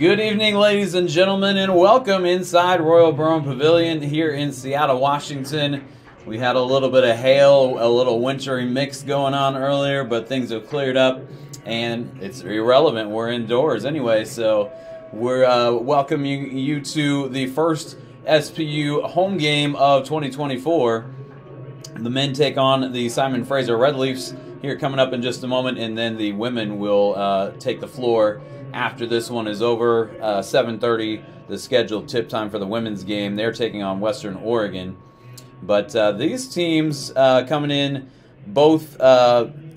Good evening, ladies and gentlemen, and welcome inside Royal Burma Pavilion here in Seattle, Washington. We had a little bit of hail, a little wintry mix going on earlier, but things have cleared up, and it's irrelevant. We're indoors anyway, so we're welcoming you to the first SPU home game of 2024. The men take on the Simon Fraser Red Leafs here coming up in just a moment, and then the women will take the floor after this one is over. 7:30, the scheduled tip time for the women's game. They're taking on Western Oregon. But these teams coming in both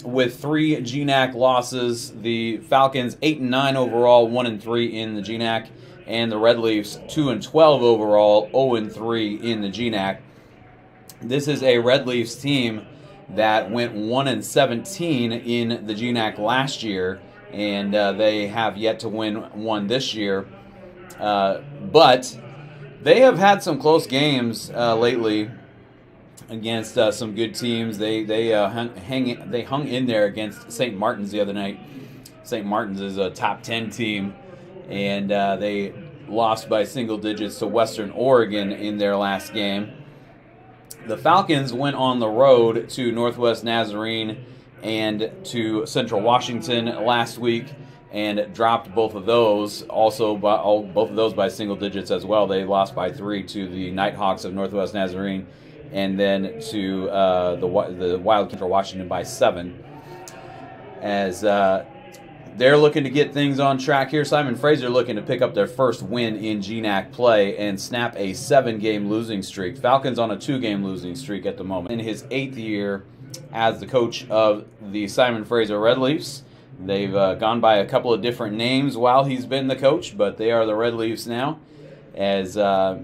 with 3 GNAC losses. The Falcons 8-9 overall, 1-3 in the GNAC, and the Red Leafs 2-12 overall, 0-3 in the GNAC. This is a Red Leafs team that went 1-17 in the GNAC last year, and they have yet to win one this year. But they have had some close games lately against some good teams. They hung in there against St. Martin's the other night. St. Martin's is a top 10 team, and they lost by single digits to Western Oregon in their last game. The Falcons went on the road to Northwest Nazarene and to Central Washington last week and dropped both of those. Also, both of those by single digits as well. They lost by 3 to the Nighthawks of Northwest Nazarene, and then to the Wild Central Washington by 7. As they're looking to get things on track here. Simon Fraser looking to pick up their first win in GNAC play and snap a 7-game losing streak. Falcons on a 2-game losing streak at the moment. In his 8th year as the coach of the Simon Fraser Red Leafs. They've gone by a couple of different names while he's been the coach, but they are the Red Leafs now. As they're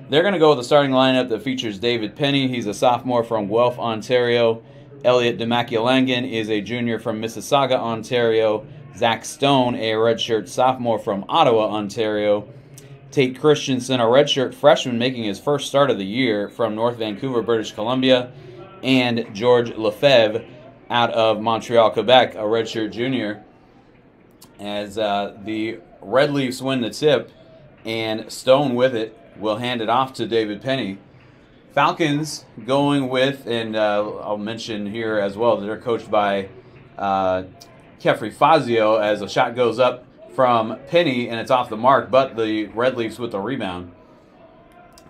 going to go with a starting lineup that features David Penny. He's a sophomore from Guelph, Ontario. Elliot Demakialangan is a junior from Mississauga, Ontario. Zach Stone, a redshirt sophomore from Ottawa, Ontario. Tate Christensen, a redshirt freshman making his first start of the year from North Vancouver, British Columbia. And George Lefebvre out of Montreal, Quebec, a redshirt junior. As the Red Leafs win the tip, and Stone with it will hand it off to David Penny. Falcons going with, and I'll mention here as well, that they're coached by Kefri Fazio, as a shot goes up from Penny and it's off the mark, but the Red Leafs with the rebound.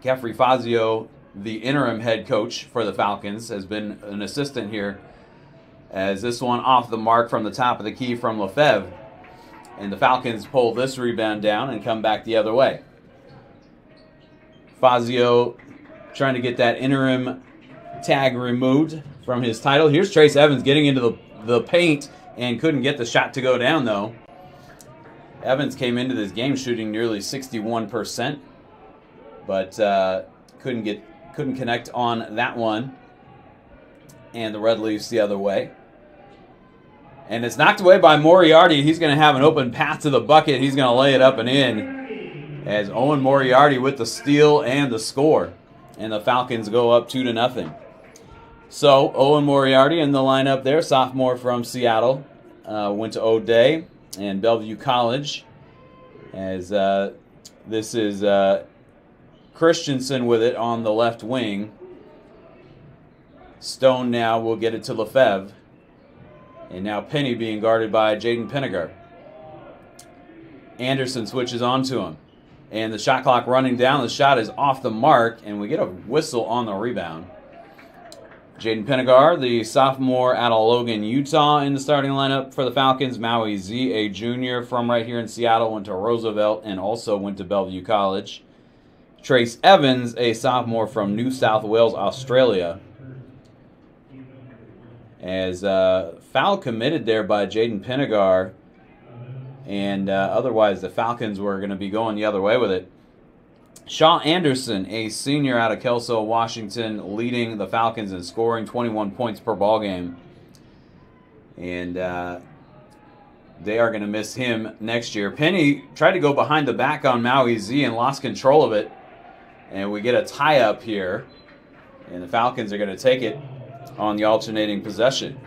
Kefri Fazio, the interim head coach for the Falcons, has been an assistant here, as this one off the mark from the top of the key from Lefebvre. And the Falcons pull this rebound down and come back the other way. Fazio trying to get that interim tag removed from his title. Here's Trace Evans getting into the paint and couldn't get the shot to go down, though. Evans came into this game shooting nearly 61%, but couldn't connect on that one. And the Red Leafs the other way. And it's knocked away by Moriarty. He's going to have an open path to the bucket. He's going to lay it up and in, as Owen Moriarty with the steal and the score. And the Falcons go up 2-0. So, Owen Moriarty in the lineup there, sophomore from Seattle, went to O'Day and Bellevue College. As this is Christensen with it on the left wing. Stone now will get it to Lefebvre. And now Penny being guarded by Jaden Pennegar. Anderson switches onto him. And the shot clock running down. The shot is off the mark, and we get a whistle on the rebound. Jaden Pennegar, the sophomore out of Logan, Utah, in the starting lineup for the Falcons. Maui Z, a junior from right here in Seattle, went to Roosevelt and also went to Bellevue College. Trace Evans, a sophomore from New South Wales, Australia. As foul committed there by Jaden Pennegar, and otherwise the Falcons were going to be going the other way with it. Shaw Anderson, a senior out of Kelso, Washington, leading the Falcons in scoring, 21 points per ball game. And they are going to miss him next year. Penny tried to go behind the back on Maui Z and lost control of it. And we get a tie-up here. And the Falcons are going to take it on the alternating possession.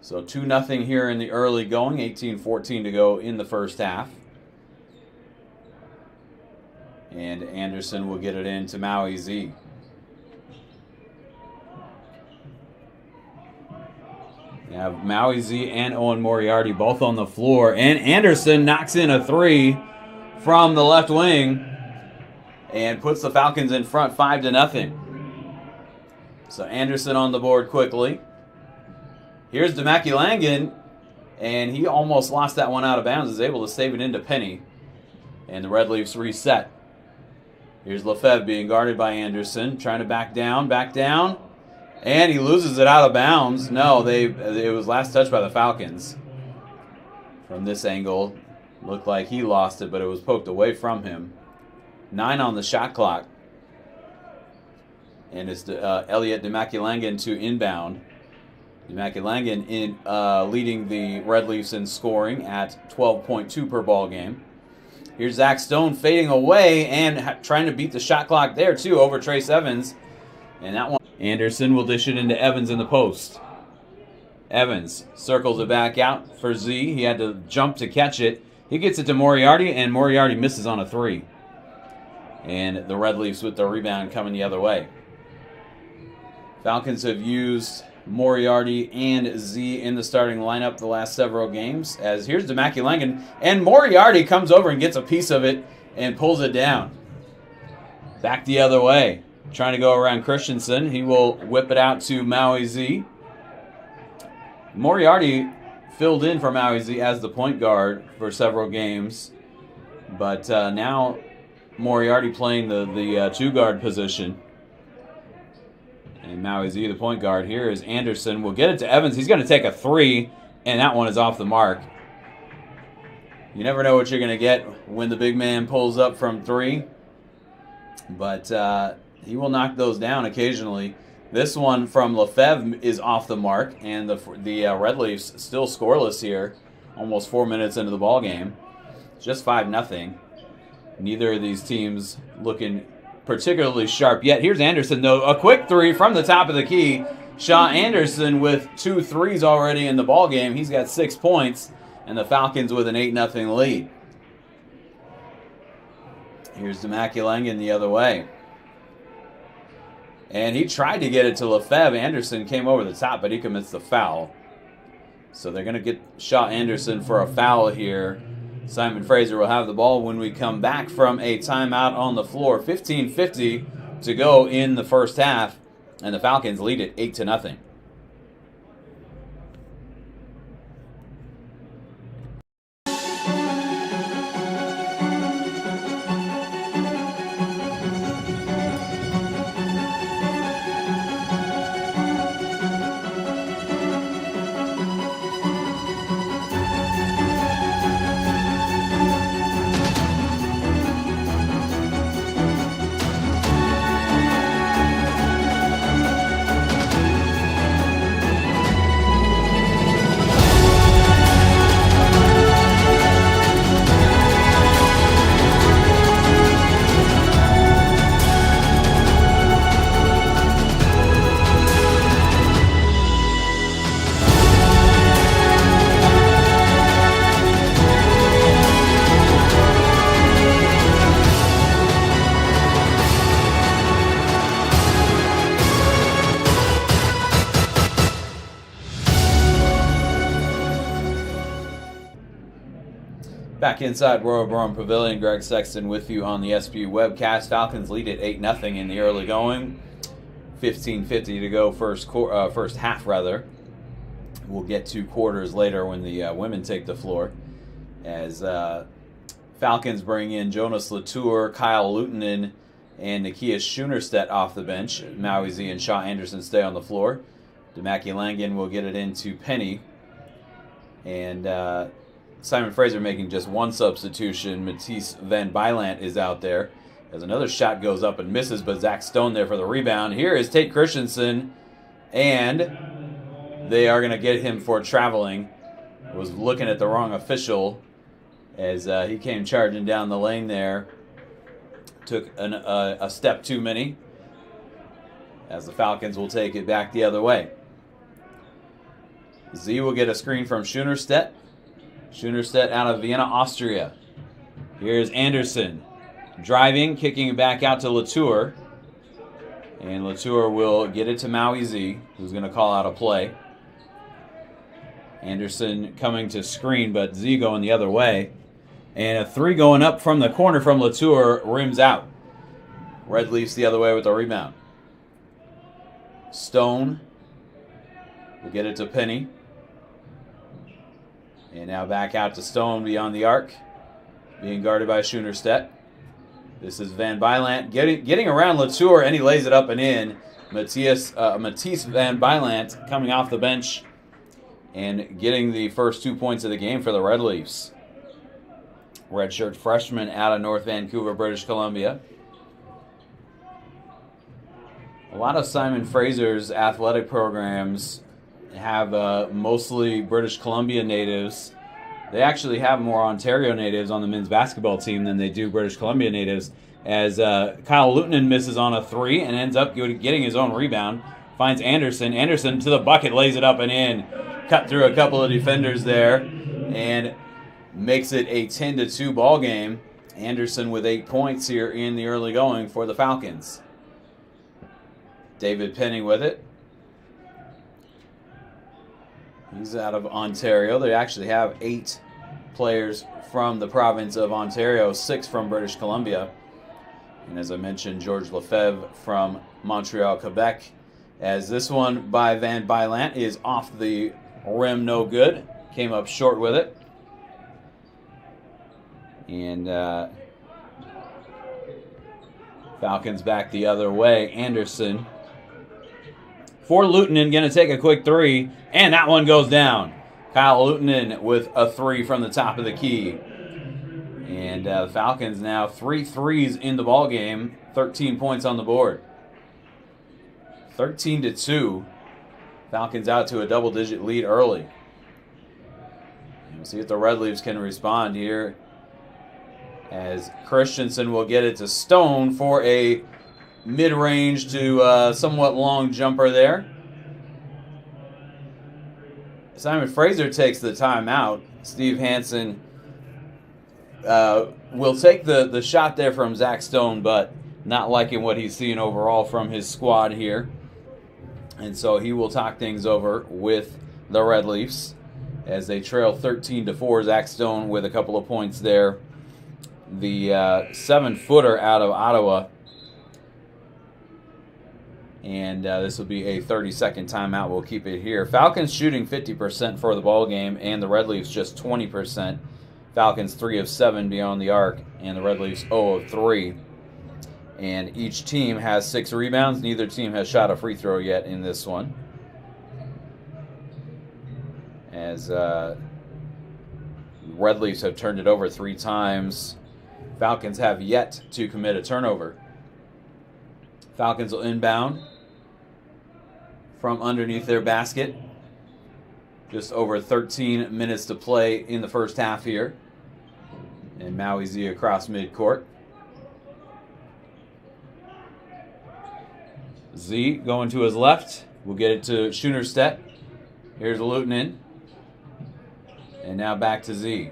So 2-0 here in the early going, 18-14 to go in the first half. And Anderson will get it into Maui Z. You have Maui Z and Owen Moriarty both on the floor. And Anderson knocks in a three from the left wing and puts the Falcons in front 5-0. So Anderson on the board quickly. Here's DeMackey Langan, and he almost lost that one out of bounds. Is able to save it into Penny. And the Red Leafs reset. Here's Lefebvre being guarded by Anderson, trying to back down, and he loses it out of bounds. No, it was last touched by the Falcons. From this angle, looked like he lost it, but it was poked away from him. 9 on the shot clock. And it's Elliot DeMackey Langan to inbound. DeMackey Langan leading the Red Leafs in scoring at 12.2 per ball game. Here's Zach Stone fading away and trying to beat the shot clock there, too, over Trace Evans. And that one, Anderson will dish it into Evans in the post. Evans circles it back out for Z. He had to jump to catch it. He gets it to Moriarty, and Moriarty misses on a three. And the Red Leafs with the rebound coming the other way. Falcons have used Moriarty and Z in the starting lineup the last several games. As here's DeMackey Langan, and Moriarty comes over and gets a piece of it and pulls it down. Back the other way, trying to go around Christensen. He will whip it out to Maui Z. Moriarty filled in for Maui Z as the point guard for several games, but now Moriarty playing the two-guard position. And Maui Z, the point guard. Here is Anderson. We'll get it to Evans. He's going to take a three, and that one is off the mark. You never know what you're going to get when the big man pulls up from three. But he will knock those down occasionally. This one from Lefebvre is off the mark, and the Red Leafs still scoreless here, almost 4 minutes into the ball game. It's just 5-0. Neither of these teams looking particularly sharp yet. Here's Anderson, though. A quick three from the top of the key. Shaw Anderson with 2 threes already in the ball game. He's got 6 points, and the Falcons with an 8-0 lead. Here's DeMackey Langan the other way. And he tried to get it to Lefebvre. Anderson came over the top, but he commits the foul. So they're going to get Shaw Anderson for a foul here. Simon Fraser will have the ball when we come back from a timeout on the floor. 15:50 to go in the first half, and the Falcons lead it 8-0. Back inside Royal Brougham Pavilion, Greg Sexton with you on the SBU webcast. Falcons lead at 8-0 in the early going. 15:50 to go first half rather. We'll get to quarters later when the women take the floor. As Falcons bring in Jonas Latour, Kyle Lutonen, and Nakia Schoonerstedt off the bench. Maui Z and Shaw Anderson stay on the floor. DeMackey Langan will get it into Penny. And Simon Fraser making just one substitution. Matisse Van Bylant is out there. As another shot goes up and misses, but Zach Stone there for the rebound. Here is Tate Christensen, and they are going to get him for traveling. Was looking at the wrong official as he came charging down the lane there. Took a step too many, as the Falcons will take it back the other way. Z will get a screen from Schoenerstedt. Schoenerstedt out of Vienna, Austria. Here's Anderson. Driving, kicking it back out to Latour. And Latour will get it to Maui Z, who's going to call out a play. Anderson coming to screen, but Z going the other way. And a 3 going up from the corner from Latour, rims out. Red Leafs the other way with the rebound. Stone will get it to Penny. And now back out to Stone beyond the arc, being guarded by Schoenerstedt. This is Van Bylant getting around Latour, and he lays it up and in. Matisse Van Bylant coming off the bench and getting the first 2 points of the game for the Red Leafs. Redshirt freshman out of North Vancouver, British Columbia. A lot of Simon Fraser's athletic programs have mostly British Columbia natives. They actually have more Ontario natives on the men's basketball team than they do British Columbia natives, as Kyle Lutonen misses on a 3 and ends up getting his own rebound. Finds Anderson. Anderson to the bucket, lays it up and in. Cut through a couple of defenders there and makes it a 10-2 ball game. Anderson with 8 points here in the early going for the Falcons. David Penny with it. He's out of Ontario. They actually have 8 players from the province of Ontario, 6 from British Columbia. And as I mentioned, George Lefebvre from Montreal, Quebec. As this one by Van Bylant is off the rim, no good. Came up short with it. And Falcons back the other way. Anderson for Lutonen, going to take a quick 3, and that one goes down. Kyle Lutonen with a 3 from the top of the key. And the Falcons now 3 threes in the ball game, 13 points on the board. 13-2. Falcons out to a double-digit lead early. We'll see if the Red Leafs can respond here, as Christensen will get it to Stone for a mid-range to somewhat long jumper there. Simon Fraser takes the timeout. Steve Hansen will take the shot there from Zach Stone, but not liking what he's seeing overall from his squad here. And so he will talk things over with the Red Leafs as they trail 13-4. Zach Stone with a couple of points there. The 7-footer out of Ottawa. And this will be a 30-second timeout. We'll keep it here. Falcons shooting 50% for the ball game, and the Red Leafs just 20%. Falcons 3 of 7 beyond the arc, and the Red Leafs 0 of 3. And each team has 6 rebounds. Neither team has shot a free throw yet in this one. As Red Leafs have turned it over 3 times. Falcons have yet to commit a turnover. Falcons will inbound from underneath their basket. Just over 13 minutes to play in the first half here. And Maui Z across midcourt. Z going to his left. We'll get it to Schoenerstedt. Here's Lutonen. And now back to Z.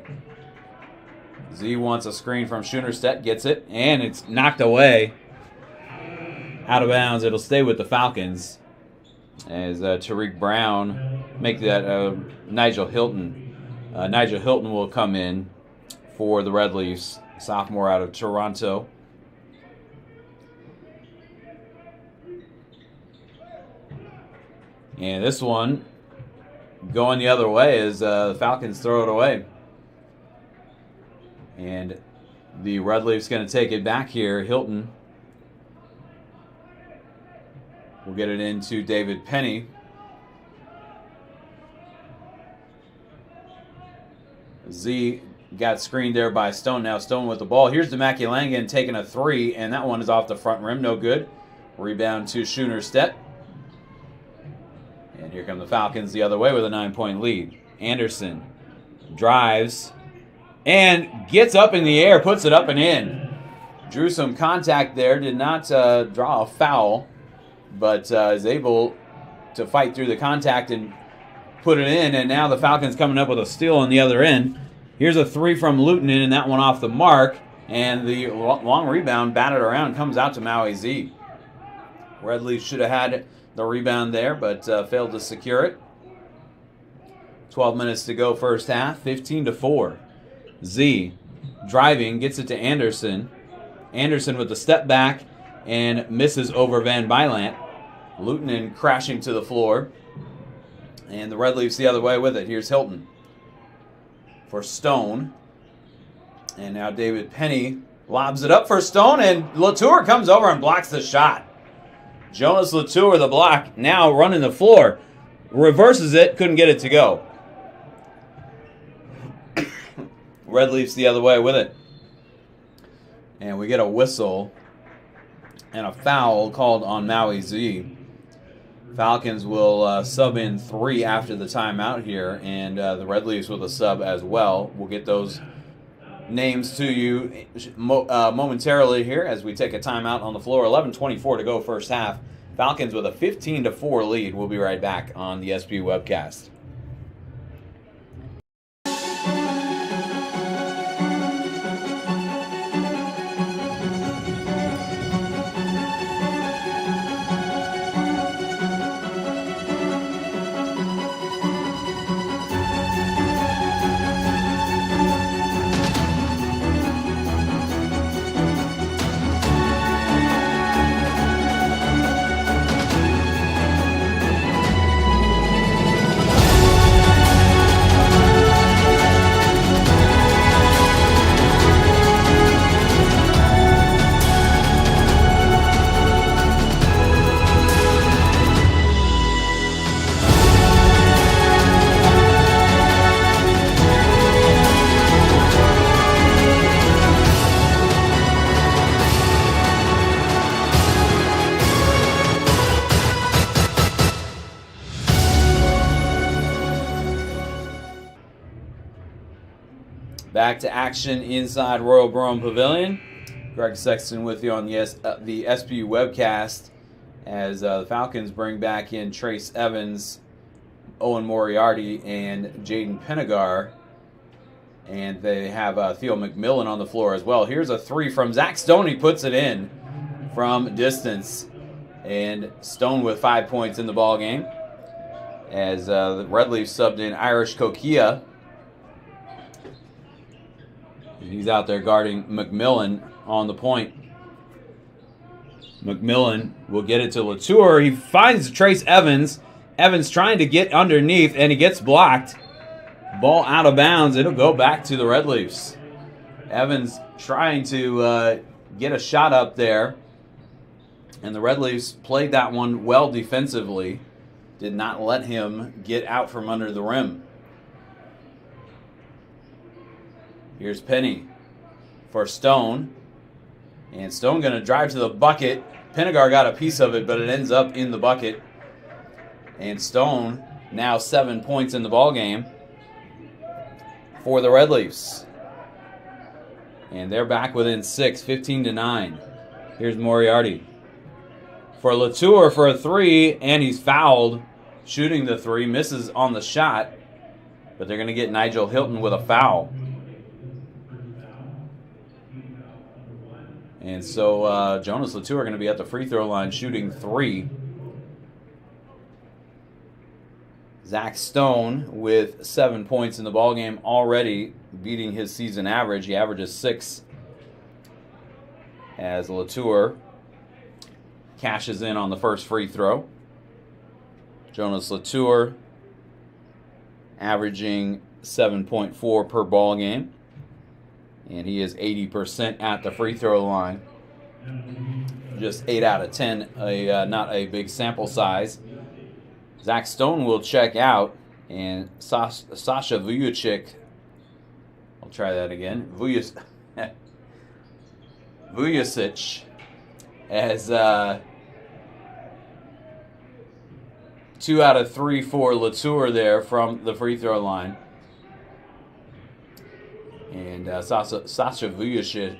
Z wants a screen from Schoenerstedt. Gets it. And it's knocked away. Out of bounds. It'll stay with the Falcons. As Tariq Brown make that Nigel Hilton. Nigel Hilton will come in for the Red Leafs. Sophomore out of Toronto. And this one going the other way as the Falcons throw it away. And the Red Leafs going to take it back here. Hilton will get it into David Penny. Z got screened there by Stone. Now Stone with the ball. Here's Demakilangan taking a 3, and that one is off the front rim. No good. Rebound to Schoenerstedt. And here come the Falcons the other way with a 9-point lead. Anderson drives and gets up in the air, puts it up and in. Drew some contact there, did not draw a foul, but is able to fight through the contact and put it in, and now the Falcons coming up with a steal on the other end. Here's a three from Luton, and that one off the mark. And the long rebound batted around comes out to Maui Z. Red Leafs should have had the rebound there, but failed to secure it. 12 minutes to go first half, 15-4. Z driving, gets it to Anderson. Anderson with the step back and misses over Van Bylant. Luton crashing to the floor. And the Red Leafs the other way with it. Here's Hilton for Stone. And now David Penny lobs it up for Stone, and Latour comes over and blocks the shot. Jonas Latour, the block, now running the floor. Reverses it, couldn't get it to go. Red Leafs the other way with it. And we get a whistle and a foul called on Maui Z. Falcons will sub in 3 after the timeout here, and the Red Leafs with a sub as well. We'll get those names to you momentarily here as we take a timeout on the floor. 11:24 to go first half. Falcons with a 15-4 lead. We'll be right back on the SP Webcast. Back to action inside Royal Brougham Pavilion. Greg Sexton with you on the SPU webcast as the Falcons bring back in Trace Evans, Owen Moriarty, and Jaden Pennegar. And they have Theo McMillan on the floor as well. Here's a three from Zach Stone. He puts it in from distance. And Stone with 5 points in the ball game as the Red Leafs subbed in Irish Kokia. He's out there guarding McMillan on the point. McMillan will get it to Latour. He finds Trace Evans. Evans trying to get underneath, and he gets blocked. Ball out of bounds. It'll go back to the Red Leafs. Evans trying to get a shot up there. And the Red Leafs played that one well defensively. Did not let him get out from under the rim. Here's Penny for Stone. And Stone going to drive to the bucket. Pennegar got a piece of it, but it ends up in the bucket. And Stone now 7 points in the ball game for the Red Leafs. And they're back within 6, 15-9. Here's Moriarty for Latour for a three, and he's fouled shooting the three. Misses on the shot, but they're going to get Nigel Hilton with a foul. And so Jonas Latour going to be at the free throw line shooting three. Zach Stone with 7 points in the ballgame already, beating his season average. He averages 6 as Latour cashes in on the first free throw. Jonas Latour averaging 7.4 per ball game. And he is 80% at the free throw line. Just 8 out of 10, not a big sample size. Zach Stone will check out, and Sasha Vujicic, I'll try that again, Vujicic as 2 out of 3 for Latour there from the free throw line. And Sasha Vujicic,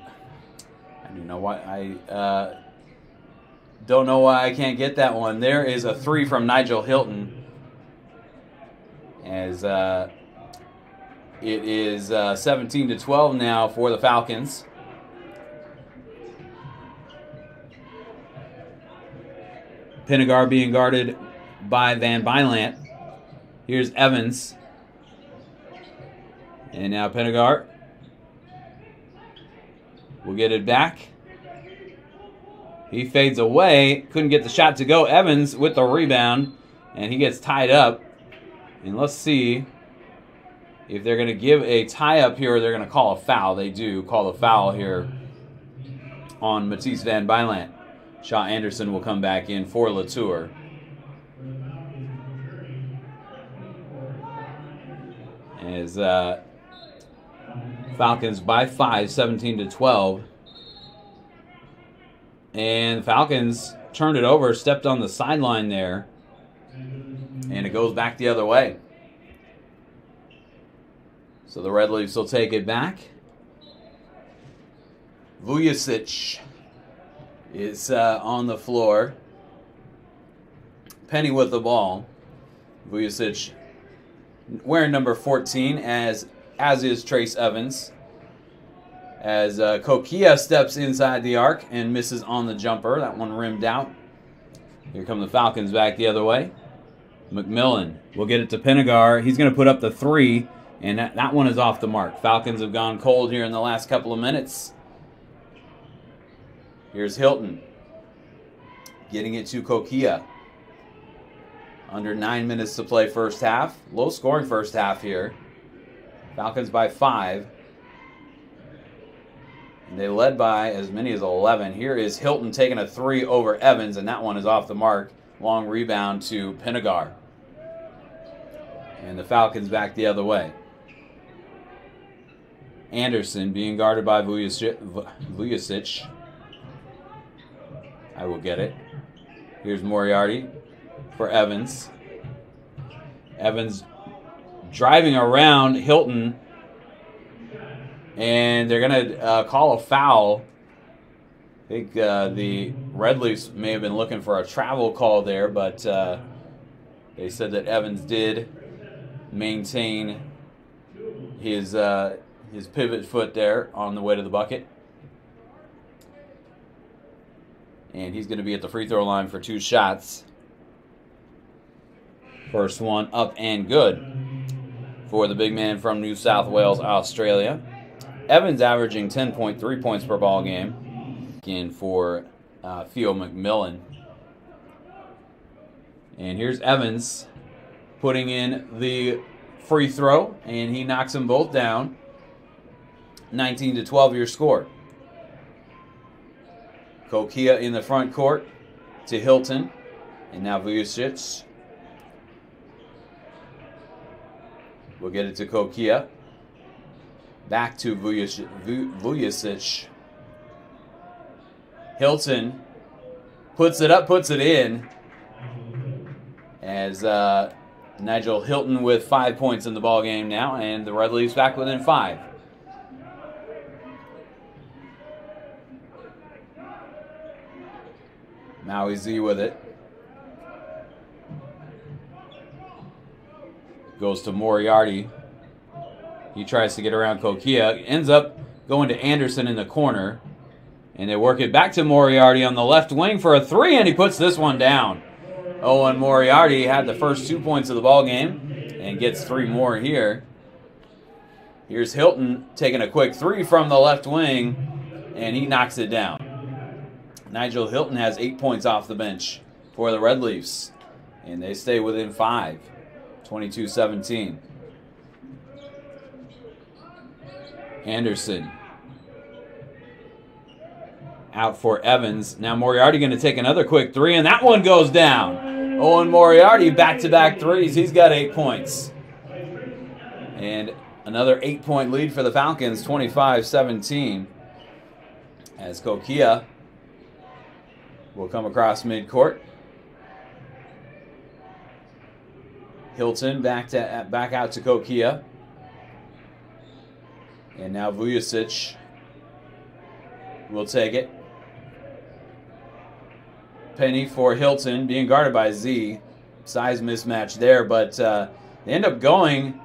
I don't know why I can't get that one. There is a three from Nigel Hilton. as it is 17-12 now for the Falcons. Pennegar being guarded by Van Bylant. Here's Evans. And now Pennegar will get it back. He fades away. Couldn't get the shot to go. Evans with the rebound. And he gets tied up. And let's see if they're going to give a tie-up here or they're going to call a foul. They do call a foul here on Matisse Van Bylant. Shaw Anderson will come back in for Latour. As Falcons by 5, 17-12. And Falcons turned it over, stepped on the sideline there. And it goes back the other way. So the Red Leafs will take it back. Vujicic is on the floor. Penny with the ball. Vujicic wearing number 14, as is Trace Evans. As Kokia steps inside the arc and misses on the jumper. That one rimmed out. Here come the Falcons back the other way. McMillan will get it to Pennegar. He's going to put up the three, and that one is off the mark. Falcons have gone cold here in the last couple of minutes. Here's Hilton getting it to Kokia. Under 9 minutes to play first half. Low scoring first half here. Falcons by 5. And they led by as many as 11. Here is Hilton taking a three over Evans, and that one is off the mark. Long rebound to Pennegar. And the Falcons back the other way. Anderson being guarded by Vujicic. I will get it. Here's Moriarty for Evans. Evans driving around Hilton. And they're going to call a foul. I think the Red Leafs may have been looking for a travel call there, but they said that Evans did maintain his pivot foot there on the way to the bucket. And he's going to be at the free throw line for 2 shots. First one up and good for the big man from New South Wales, Australia. Evans averaging 10.3 points per ball game. Again for Theo McMillan. And here's Evans putting in the free throw, and he knocks them both down. 19-12 your score. Kokia in the front court to Hilton, and now Vujicic. We'll get it to Kokia. Back to Vujicic. Hilton puts it up, puts it in. As Nigel Hilton with 5 points in the ball game now, and the Red Leafs back within 5. Maui Z with it. Goes to Moriarty. He tries to get around Kokia. Ends up going to Anderson in the corner. And they work it back to Moriarty on the left wing for a three, and he puts this one down. Owen Moriarty had the first 2 points of the ball game and gets 3 more here. Here's Hilton taking a quick three from the left wing, and he knocks it down. Nigel Hilton has 8 points off the bench for the Red Leafs, and they stay within 5, 22-17. Anderson out for Evans. Now Moriarty going to take another quick three, and that one goes down. Owen Moriarty, back-to-back threes. He's got 8 points. And another 8-point lead for the Falcons, 25-17. As Kokia will come across midcourt. Hilton back out to Kokia. And now Vujicic will take it. Penny for Hilton, being guarded by Z. Size mismatch there, but They end up going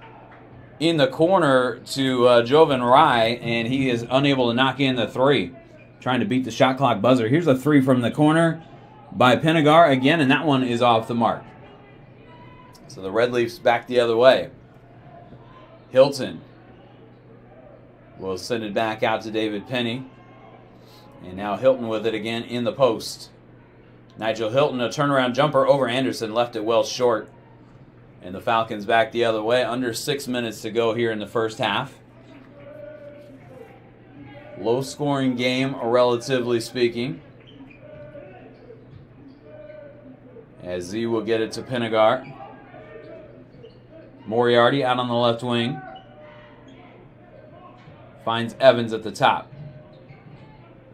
in the corner to Joven Rye, and he is unable to knock in the three. Trying to beat the shot clock buzzer. Here's a three from the corner by Pinegar again, and that one is off the mark. So the Red Leafs back the other way. Hilton will send it back out to David Penny. And now Hilton with it again in the post. Nigel Hilton, a turnaround jumper over Anderson, left it well short. And the Falcons back the other way. Under 6 minutes to go here in the first half. Low-scoring game, relatively speaking. As Z will get it to Pinegar. Moriarty out on the left wing. Finds Evans at the top.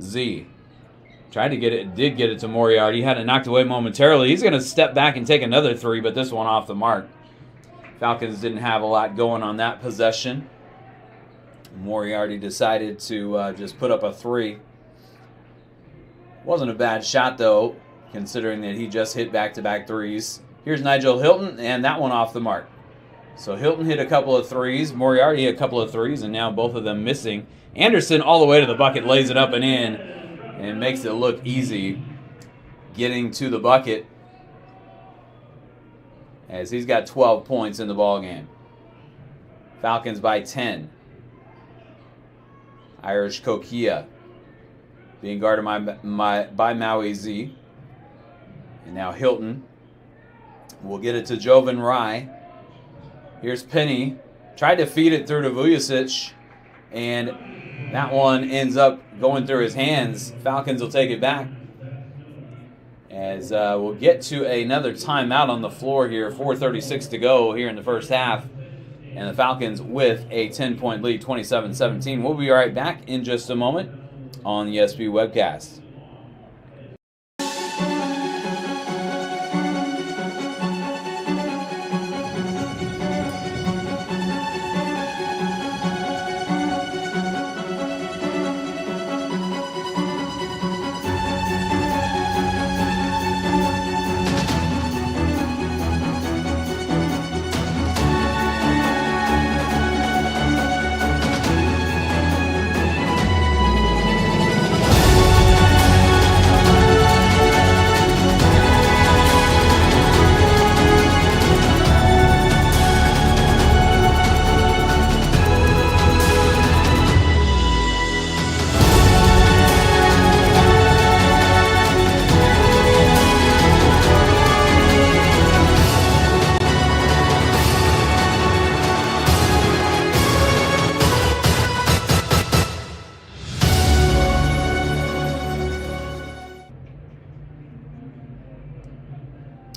Z tried to get it, did get it to Moriarty. Had it knocked away momentarily. He's going to step back and take another three, but this one off the mark. Falcons didn't have a lot going on that possession. Moriarty decided to just put up a three. Wasn't a bad shot, though, considering that he just hit back-to-back threes. Here's Nigel Hilton, and that one off the mark. So Hilton hit a couple of threes. Moriarty hit a couple of threes, and now both of them missing. Anderson all the way to the bucket, lays it up and in, and makes it look easy getting to the bucket, as he's got 12 points in the ballgame. Falcons by 10. Irish Kokia being guarded by Maui Z. And now Hilton will get it to Joven Rye. Here's Penny. Tried to feed it through to Vujicic, and that one ends up going through his hands. Falcons will take it back. As we'll get to another timeout on the floor here. 4:36 to go here in the first half. And the Falcons with a 10-point lead, 27-17. We'll be right back in just a moment on the SB Webcast.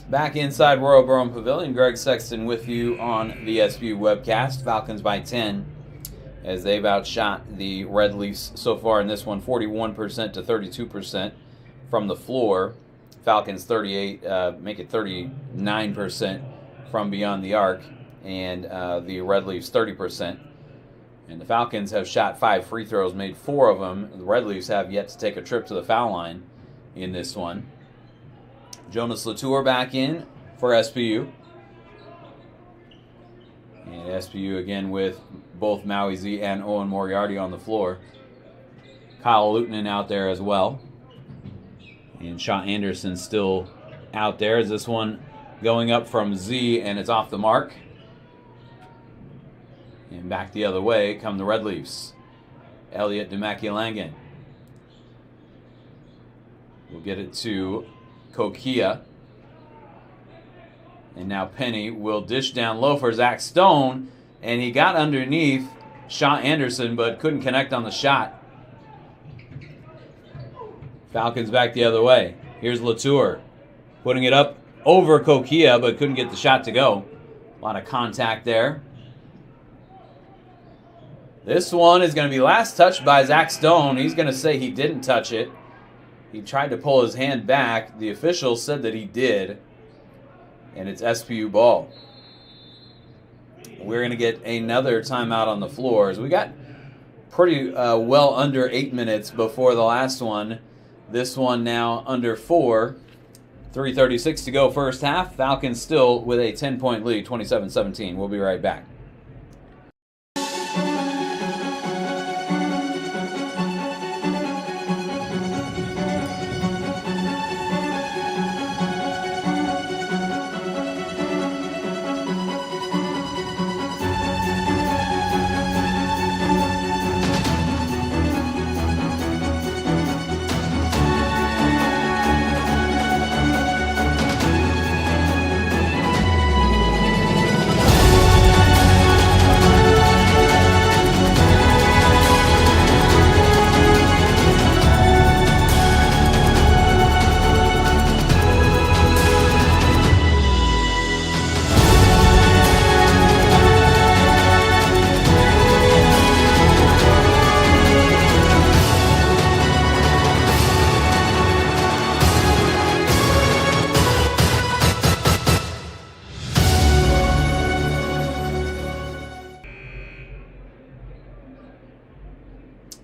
Back inside Royal Burrow Pavilion, Greg Sexton with you on the SB Webcast. Falcons by 10 as they've outshot the Red Leafs so far in this one, 41% to 32% from the floor. Falcons 38, make it 39% from beyond the arc, and the Red Leafs 30%. And the Falcons have shot 5 free throws, made 4 of them. The Red Leafs have yet to take a trip to the foul line in this one. Jonas Latour back in for SPU. And SPU again with both Maui Z and Owen Moriarty on the floor. Kyle Lutonen out there as well. And Shaw Anderson still out there. Is this one going up from Z, and it's off the mark. And back the other way come the Red Leafs. Elliot Demakilangan will get it to Kokia. And now Penny will dish down low for Zach Stone. And he got underneath Shaw Anderson, but couldn't connect on the shot. Falcons back the other way. Here's Latour putting it up over Kokia, but couldn't get the shot to go. A lot of contact there. This one is going to be last touched by Zach Stone. He's going to say he didn't touch it. He tried to pull his hand back. The official said that he did. And it's SPU ball. We're going to get another timeout on the floors. We got pretty well under 8 minutes before the last one. This one now under 4. 3:36 to go first half. Falcons still with a 10-point lead, 27-17. We'll be right back.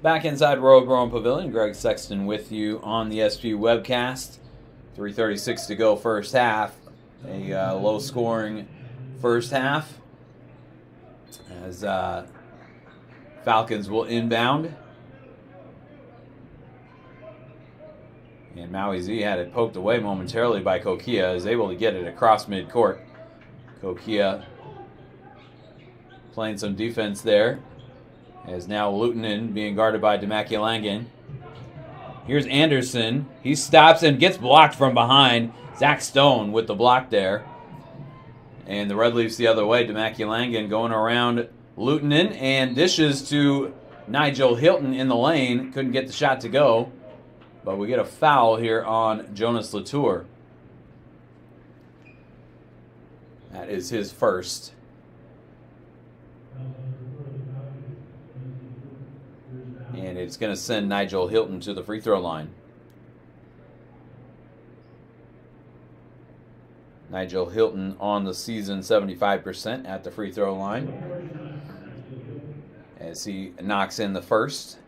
Back inside Royal Brown Pavilion, Greg Sexton with you on the SP webcast. 3:36 to go first half. A low-scoring first half as Falcons will inbound. And Maui Z had it poked away momentarily by Kokia, is able to get it across midcourt. Kokia playing some defense there. As now Lutonen being guarded by Demaki Langan. Here's Anderson. He stops and gets blocked from behind. Zach Stone with the block there. And the Red Leafs the other way. Demaki Langan going around Lutonen and dishes to Nigel Hilton in the lane. Couldn't get the shot to go. But we get a foul here on Jonas Latour. That is his first. And it's going to send Nigel Hilton to the free throw line. Nigel Hilton on the season 75% at the free throw line. As he knocks in the first.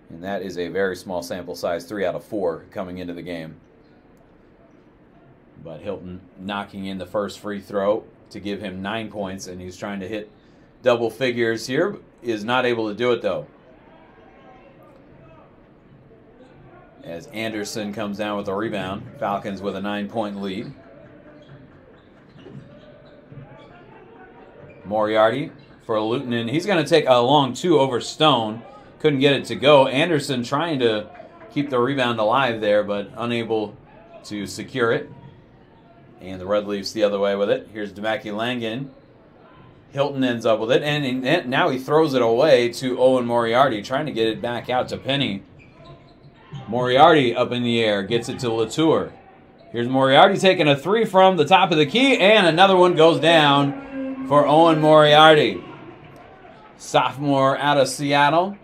And that is a very small sample size, 3 out of 4 coming into the game. But Hilton knocking in the first free throw to give him 9 points, and he's trying to hit double figures here. Is not able to do it though. As Anderson comes down with a rebound. Falcons with a 9-point lead. Moriarty for Lutonen. He's going to take a long 2 over Stone. Couldn't get it to go. Anderson trying to keep the rebound alive there, but unable to secure it. And the Red Leafs the other way with it. Here's Demaki Langan. Hilton ends up with it, and now he throws it away to Owen Moriarty, trying to get it back out to Penny. Moriarty up in the air, gets it to Latour. Here's Moriarty taking a 3 from the top of the key, and another one goes down for Owen Moriarty. Sophomore out of Seattle.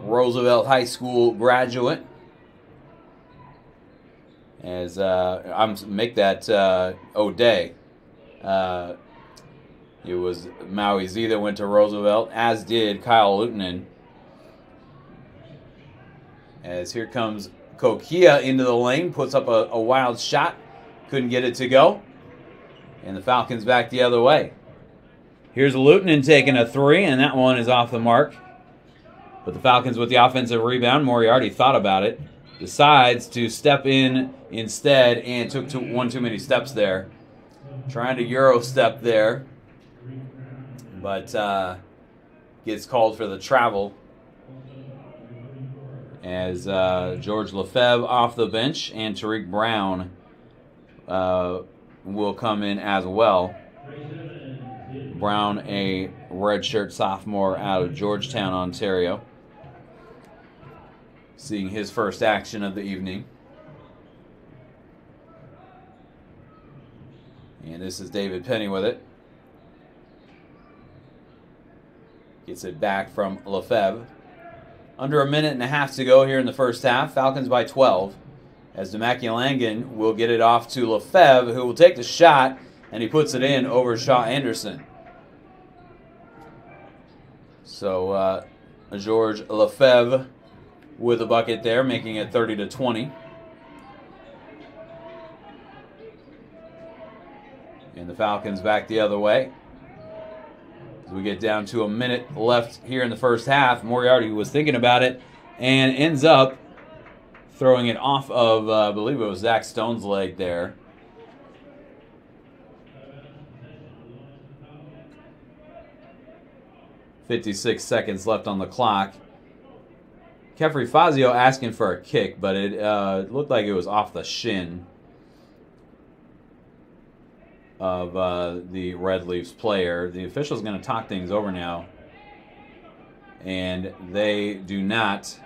Roosevelt High School graduate. As make that O'Day. It was Maui Z that went to Roosevelt, as did Kyle Lutonen. As here comes Kokia into the lane, puts up a wild shot, couldn't get it to go. And the Falcons back the other way. Here's Lutonen taking a 3, and that one is off the mark. But the Falcons with the offensive rebound. Moriarty thought about it, decides to step in instead, and took one too many steps there. Trying to Euro step there, but gets called for the travel. As George Lefebvre off the bench, and Tariq Brown will come in as well. Brown, a redshirt sophomore out of Georgetown, Ontario. Seeing his first action of the evening. And this is David Penny with it. Gets it back from Lefebvre. Under a minute and a half to go here in the first half. Falcons by 12. As Demaki Langan will get it off to Lefebvre, who will take the shot, and he puts it in over Shaw Anderson. So George Lefebvre with a bucket there, making it 30-20. And the Falcons back the other way. As we get down to a minute left here in the first half, Moriarty was thinking about it and ends up throwing it off of, I believe it was Zach Stone's leg there. .56 seconds left on the clock. Kefri Fazio asking for a kick, but it looked like it was off the shin of the Red Leafs player. The official's going to talk things over now, and they do not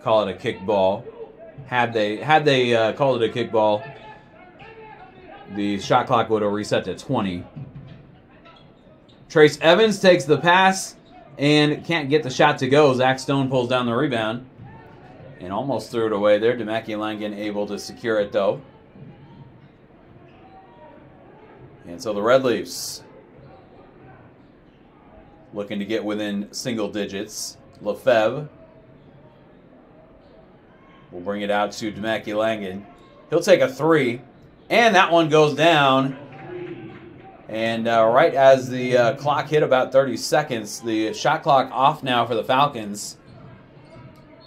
call it a kick ball. Had they called it a kick ball, the shot clock would have reset to 20. Trace Evans takes the pass and can't get the shot to go. Zach Stone pulls down the rebound and almost threw it away there. Demaki Langen able to secure it though. And so the Red Leafs looking to get within single digits. Lefebvre will bring it out to Demaki Langen. He'll take a three, and that one goes down. And right as the clock hit about 30 seconds, the shot clock off now for the Falcons.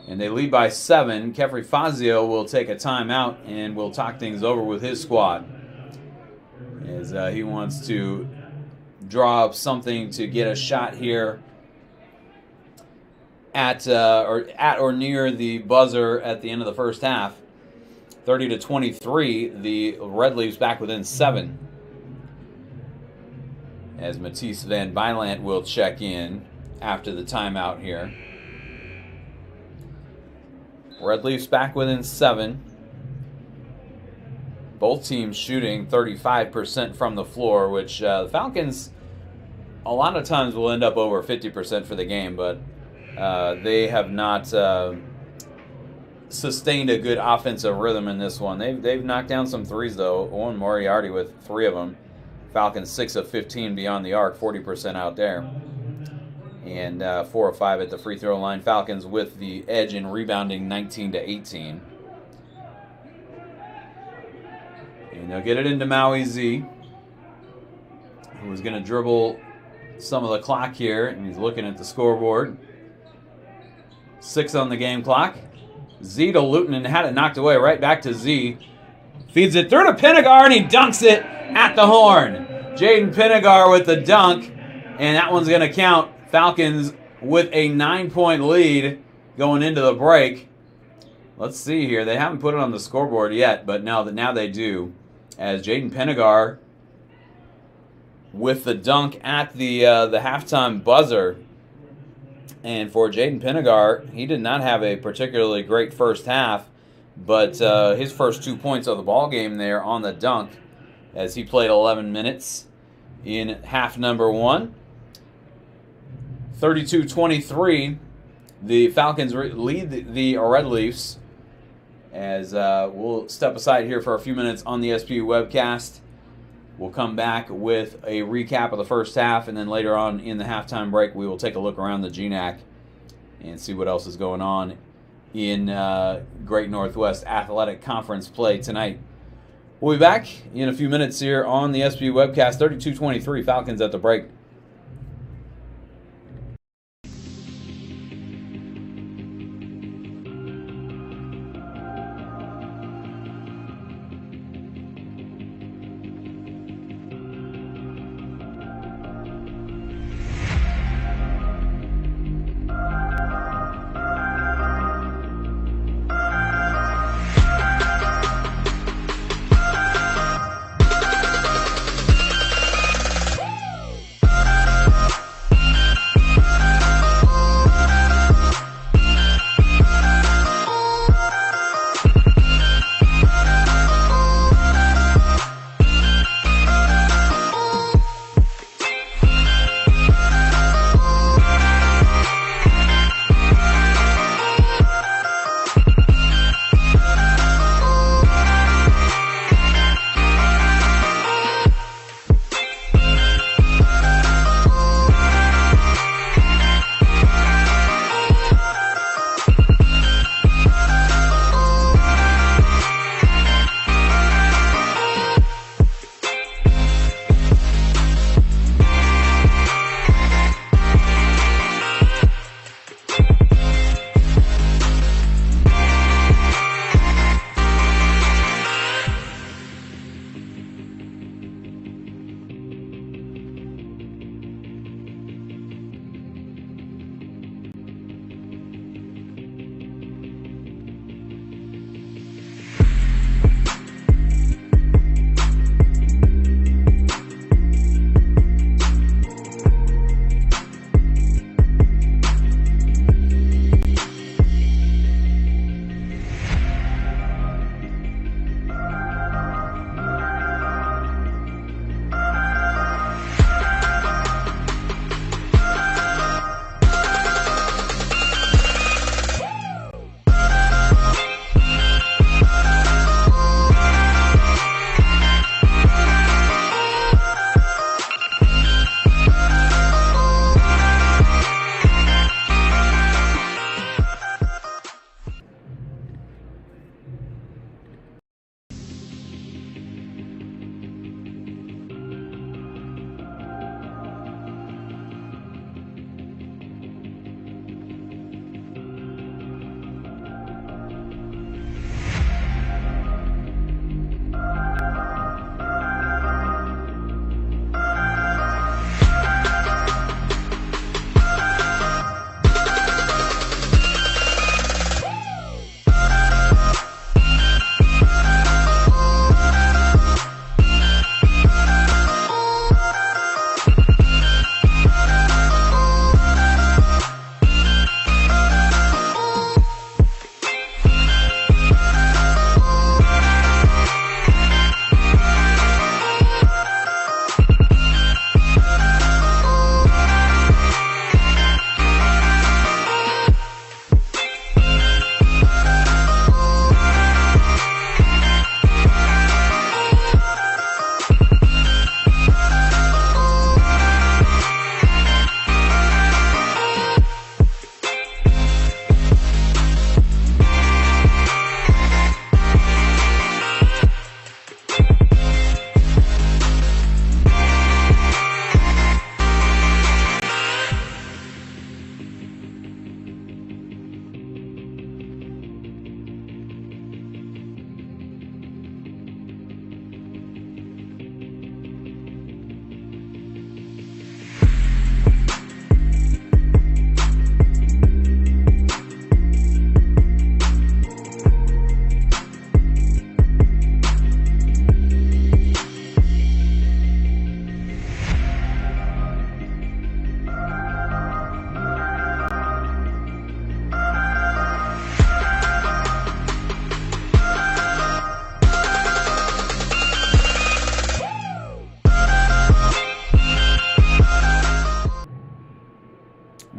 And they lead by 7. Kefri Fazio will take a timeout and will talk things over with his squad, as he wants to draw up something to get a shot here at or near the buzzer at the end of the first half. 30-23, the Red Leafs back within 7. As Matisse Van Bylant will check in after the timeout here. Red Leafs back within 7. Both teams shooting 35% from the floor, which the Falcons a lot of times will end up over 50% for the game, but they have not sustained a good offensive rhythm in this one. They've knocked down some threes, though. Owen Moriarty with 3 of them. Falcons 6 of 15 beyond the arc, 40% out there. And 4 of 5 at the free throw line. Falcons with the edge in rebounding, 19-18. And they'll get it into Maui Z, who's going to dribble some of the clock here, and he's looking at the scoreboard. 6 on the game clock. Z to Luton, and had it knocked away. Right back to Z. Feeds it through to Pinegar, and he dunks it at the horn. Jaden Pinegar with the dunk, and that one's going to count. Falcons with a 9-point lead going into the break. Let's see here. They haven't put it on the scoreboard yet, but now they do. As Jaden Pinegar with the dunk at the halftime buzzer. And for Jaden Pinegar, he did not have a particularly great first half, but his first 2 points of the ball game there on the dunk, as he played 11 minutes in half number 1. 32-23, the Falcons lead the Red Leafs, as we'll step aside here for a few minutes on the SPU webcast. We'll come back with a recap of the first half, and then later on in the halftime break, we will take a look around the GNAC and see what else is going on in Great Northwest Athletic Conference play tonight. We'll be back in a few minutes here on the SPU webcast. 32-23, Falcons at the break.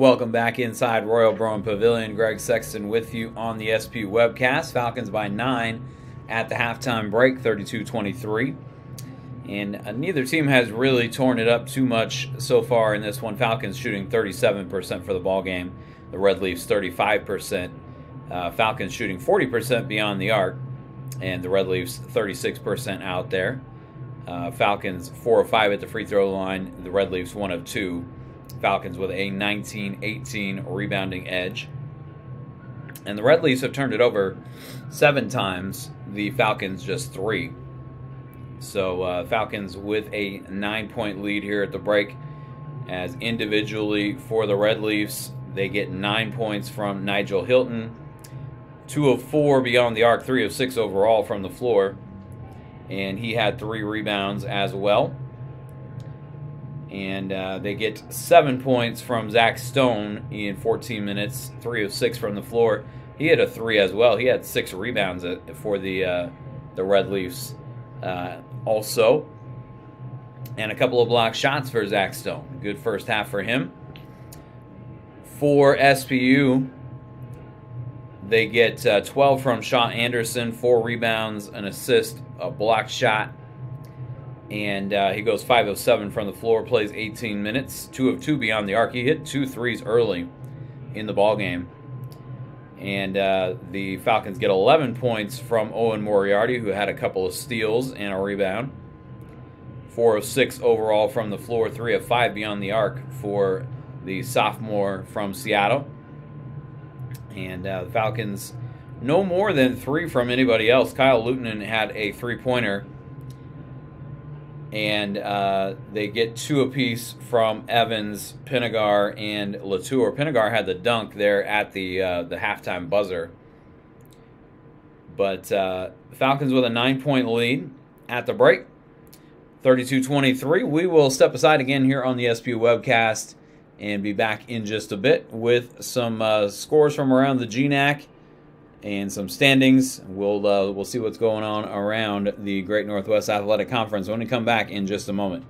Welcome back inside Royal Brown Pavilion. Greg Sexton with you on the SP webcast. Falcons by 9 at the halftime break, 32-23. And neither team has really torn it up too much so far in this one. Falcons shooting 37% for the ball game. The Red Leafs 35%. Falcons shooting 40% beyond the arc, and the Red Leafs 36% out there. Falcons 4 of 5 at the free throw line. The Red Leafs 1 of 2. Falcons with a 19-18 rebounding edge. And the Red Leafs have turned it over 7 times. The Falcons just 3. So Falcons with a 9-point lead here at the break. As individually for the Red Leafs, they get 9 points from Nigel Hilton. 2 of 4 beyond the arc, 3 of 6 overall from the floor. And he had 3 rebounds as well. And they get 7 points from Zach Stone in 14 minutes, 3 of 6 from the floor. He had a 3 as well. He had 6 rebounds for the Red Leafs also. And a couple of block shots for Zach Stone. Good first half for him. For SPU, they get 12 from Sean Anderson, 4 rebounds, an assist, a block shot. And he goes 5 of 7 from the floor, plays 18 minutes, 2 of 2 beyond the arc. He hit 2 threes early in the ballgame. And the Falcons get 11 points from Owen Moriarty, who had a couple of steals and a rebound. 4 of 6 overall from the floor, 3 of 5 beyond the arc for the sophomore from Seattle. And the Falcons, no more than 3 from anybody else. Kyle Lutonen had a 3-pointer. And they get 2 apiece from Evans, Pinegar, and Latour. Pinegar had the dunk there at the halftime buzzer. But Falcons with a 9-point lead at the break, 32-23. We will step aside again here on the SP webcast and be back in just a bit with some scores from around the GNAC and some standings. We'll see what's going on around the Great Northwest Athletic Conference when we come back in just a moment.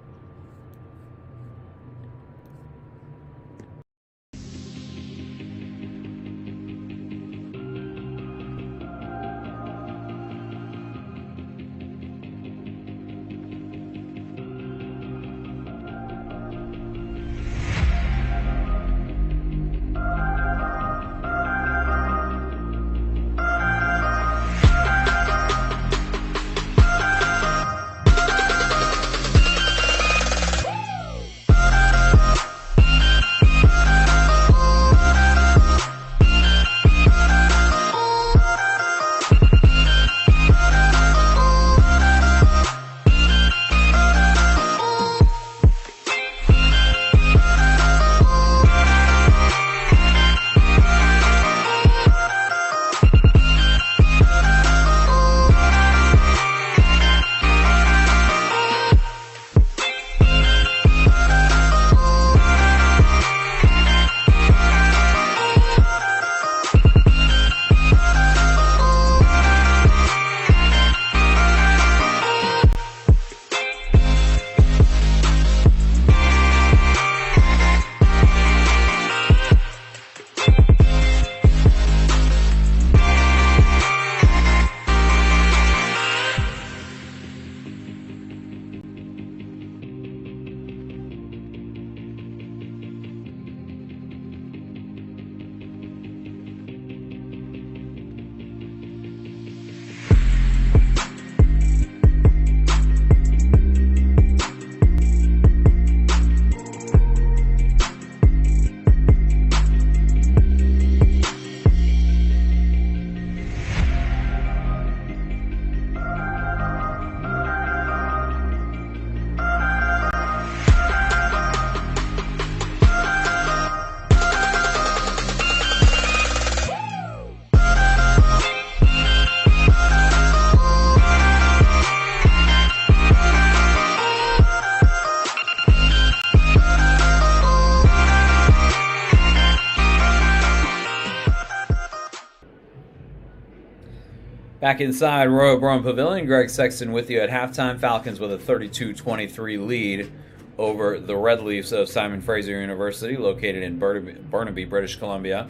Back inside Royal Brown Pavilion, Greg Sexton with you at halftime. Falcons with a 32-23 lead over the Red Leafs of Simon Fraser University, located in Burnaby, British Columbia,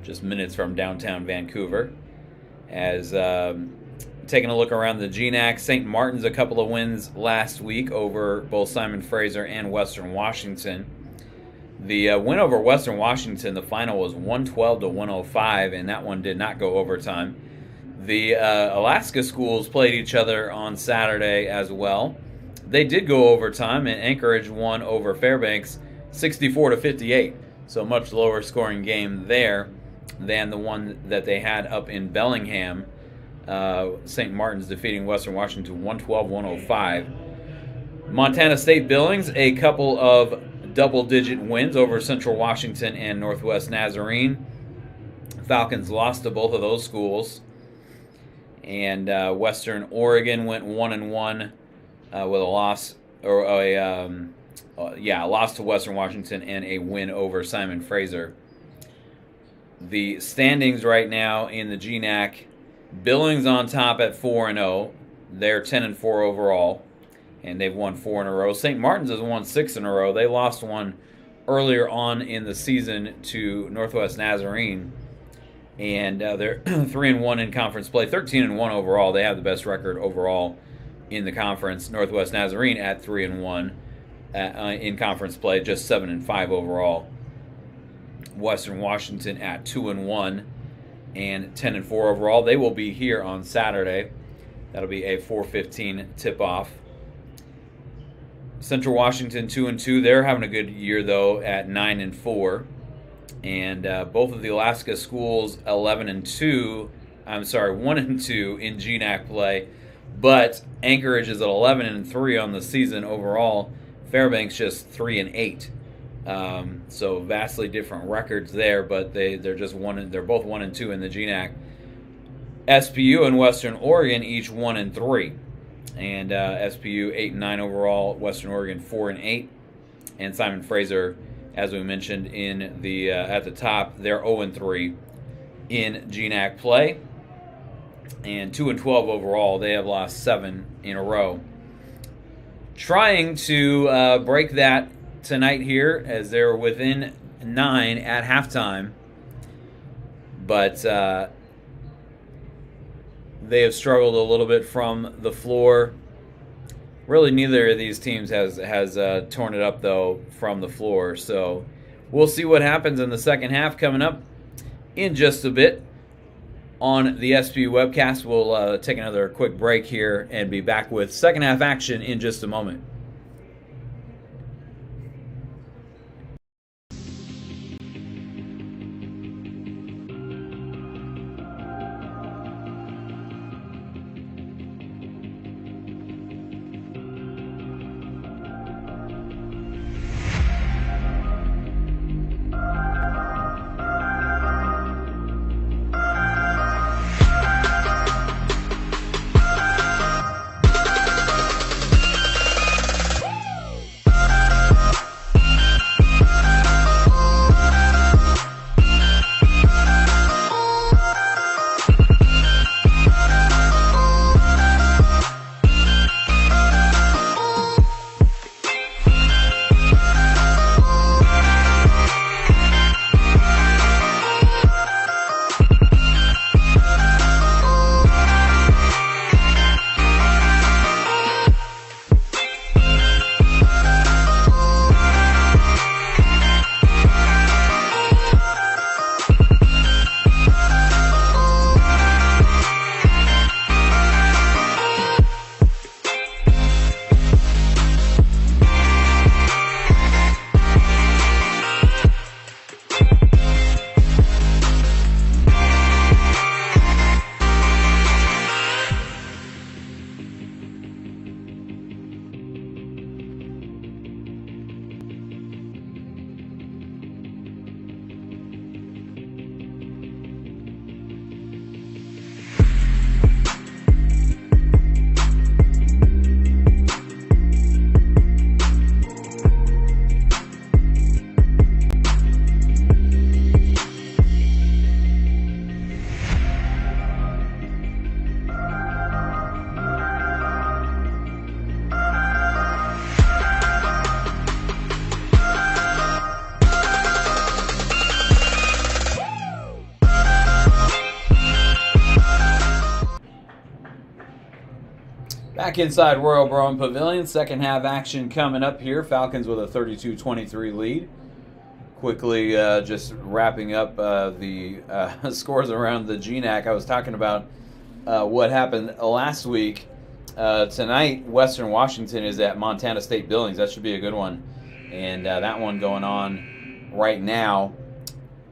just minutes from downtown Vancouver. As taking a look around the GNAC, St. Martin's a couple of wins last week over both Simon Fraser and Western Washington. The win over Western Washington, the final was 112-105, and that one did not go overtime. The Alaska schools played each other on Saturday as well. They did go overtime, and Anchorage won over Fairbanks 64-58. So much lower scoring game there than the one that they had up in Bellingham. St. Martin's defeating Western Washington 112-105. Montana State Billings, a couple of double-digit wins over Central Washington and Northwest Nazarene. Falcons lost to both of those schools. And Western Oregon went 1-1 with a loss, or a loss to Western Washington and a win over Simon Fraser. The standings right now in the GNAC: Billings on top at 4-0. They're 10-4 overall, and they've won 4 in a row. St. Martin's has won 6 in a row. They lost one earlier on in the season to Northwest Nazarene, and they're 3-1 in conference play, 13-1 overall. They have the best record overall in the conference. Northwest Nazarene at 3-1 in conference play, just 7-5 overall. Western Washington at 2-1 and 10-4 overall. They will be here on Saturday. That'll be a 4:15 tip-off. Central Washington 2-2. They're having a good year though at 9-4. And both of the Alaska schools 1-2 in GNAC play, but Anchorage is at 11-3 on the season overall. Fairbanks just 3-8. So vastly different records there, but they're both 1-2 in the GNAC. SPU and Western Oregon each 1-3, and SPU 8-9 overall. Western Oregon 4-8, and Simon Fraser, as we mentioned in the at the top, they're 0-3 in GNAC play, and 2-12 overall. They have lost 7 in a row. Trying to break that tonight here, as they're within 9 at halftime, but they have struggled a little bit from the floor. Really, neither of these teams has torn it up, though, from the floor. So we'll see what happens in the second half coming up in just a bit. On the SPU webcast, we'll take another quick break here and be back with second half action in just a moment. Back inside Royal Brown Pavilion, second half action coming up here. Falcons with a 32-23 lead. Quickly just wrapping up the scores around the GNAC. I was talking about what happened last week. Tonight, Western Washington is at Montana State Billings. That should be a good one. And that one going on right now.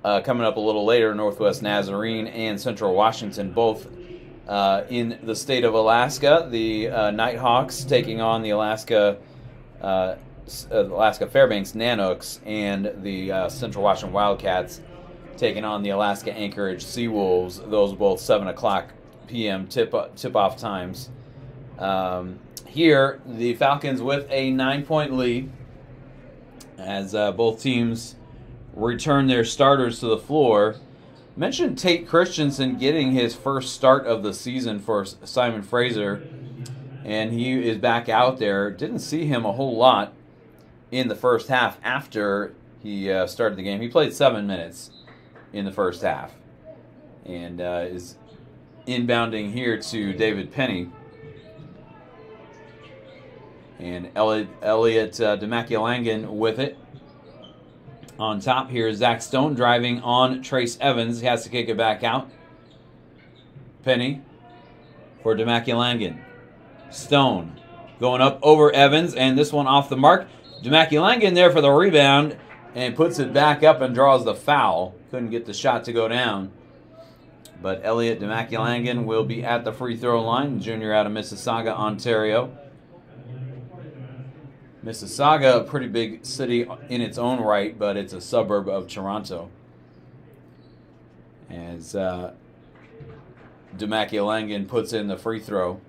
Coming up a little later, Northwest Nazarene and Central Washington, both in the state of Alaska. The Nighthawks taking on the Alaska Fairbanks Nanooks, and the Central Washington Wildcats taking on the Alaska Anchorage Seawolves. Those both 7 o'clock p.m. tip-off times. Here, the Falcons with a 9-point lead as both teams return their starters to the floor. Mentioned Tate Christensen getting his first start of the season for Simon Fraser, and he is back out there. Didn't see him a whole lot in the first half after he started the game. He played 7 minutes in the first half and is inbounding here to David Penny. And Elliot Demakialangan with it. On top here, Zach Stone driving on Trace Evans. He has to kick it back out. Penny for Demakialangan. Stone going up over Evans, and this one off the mark. Demakialangan there for the rebound and puts it back up and draws the foul. Couldn't get the shot to go down. But Elliot Demakialangan will be at the free throw line, junior out of Mississauga, Ontario. Mississauga, a pretty big city in its own right, but it's a suburb of Toronto. As Demakialangan puts in the free throw.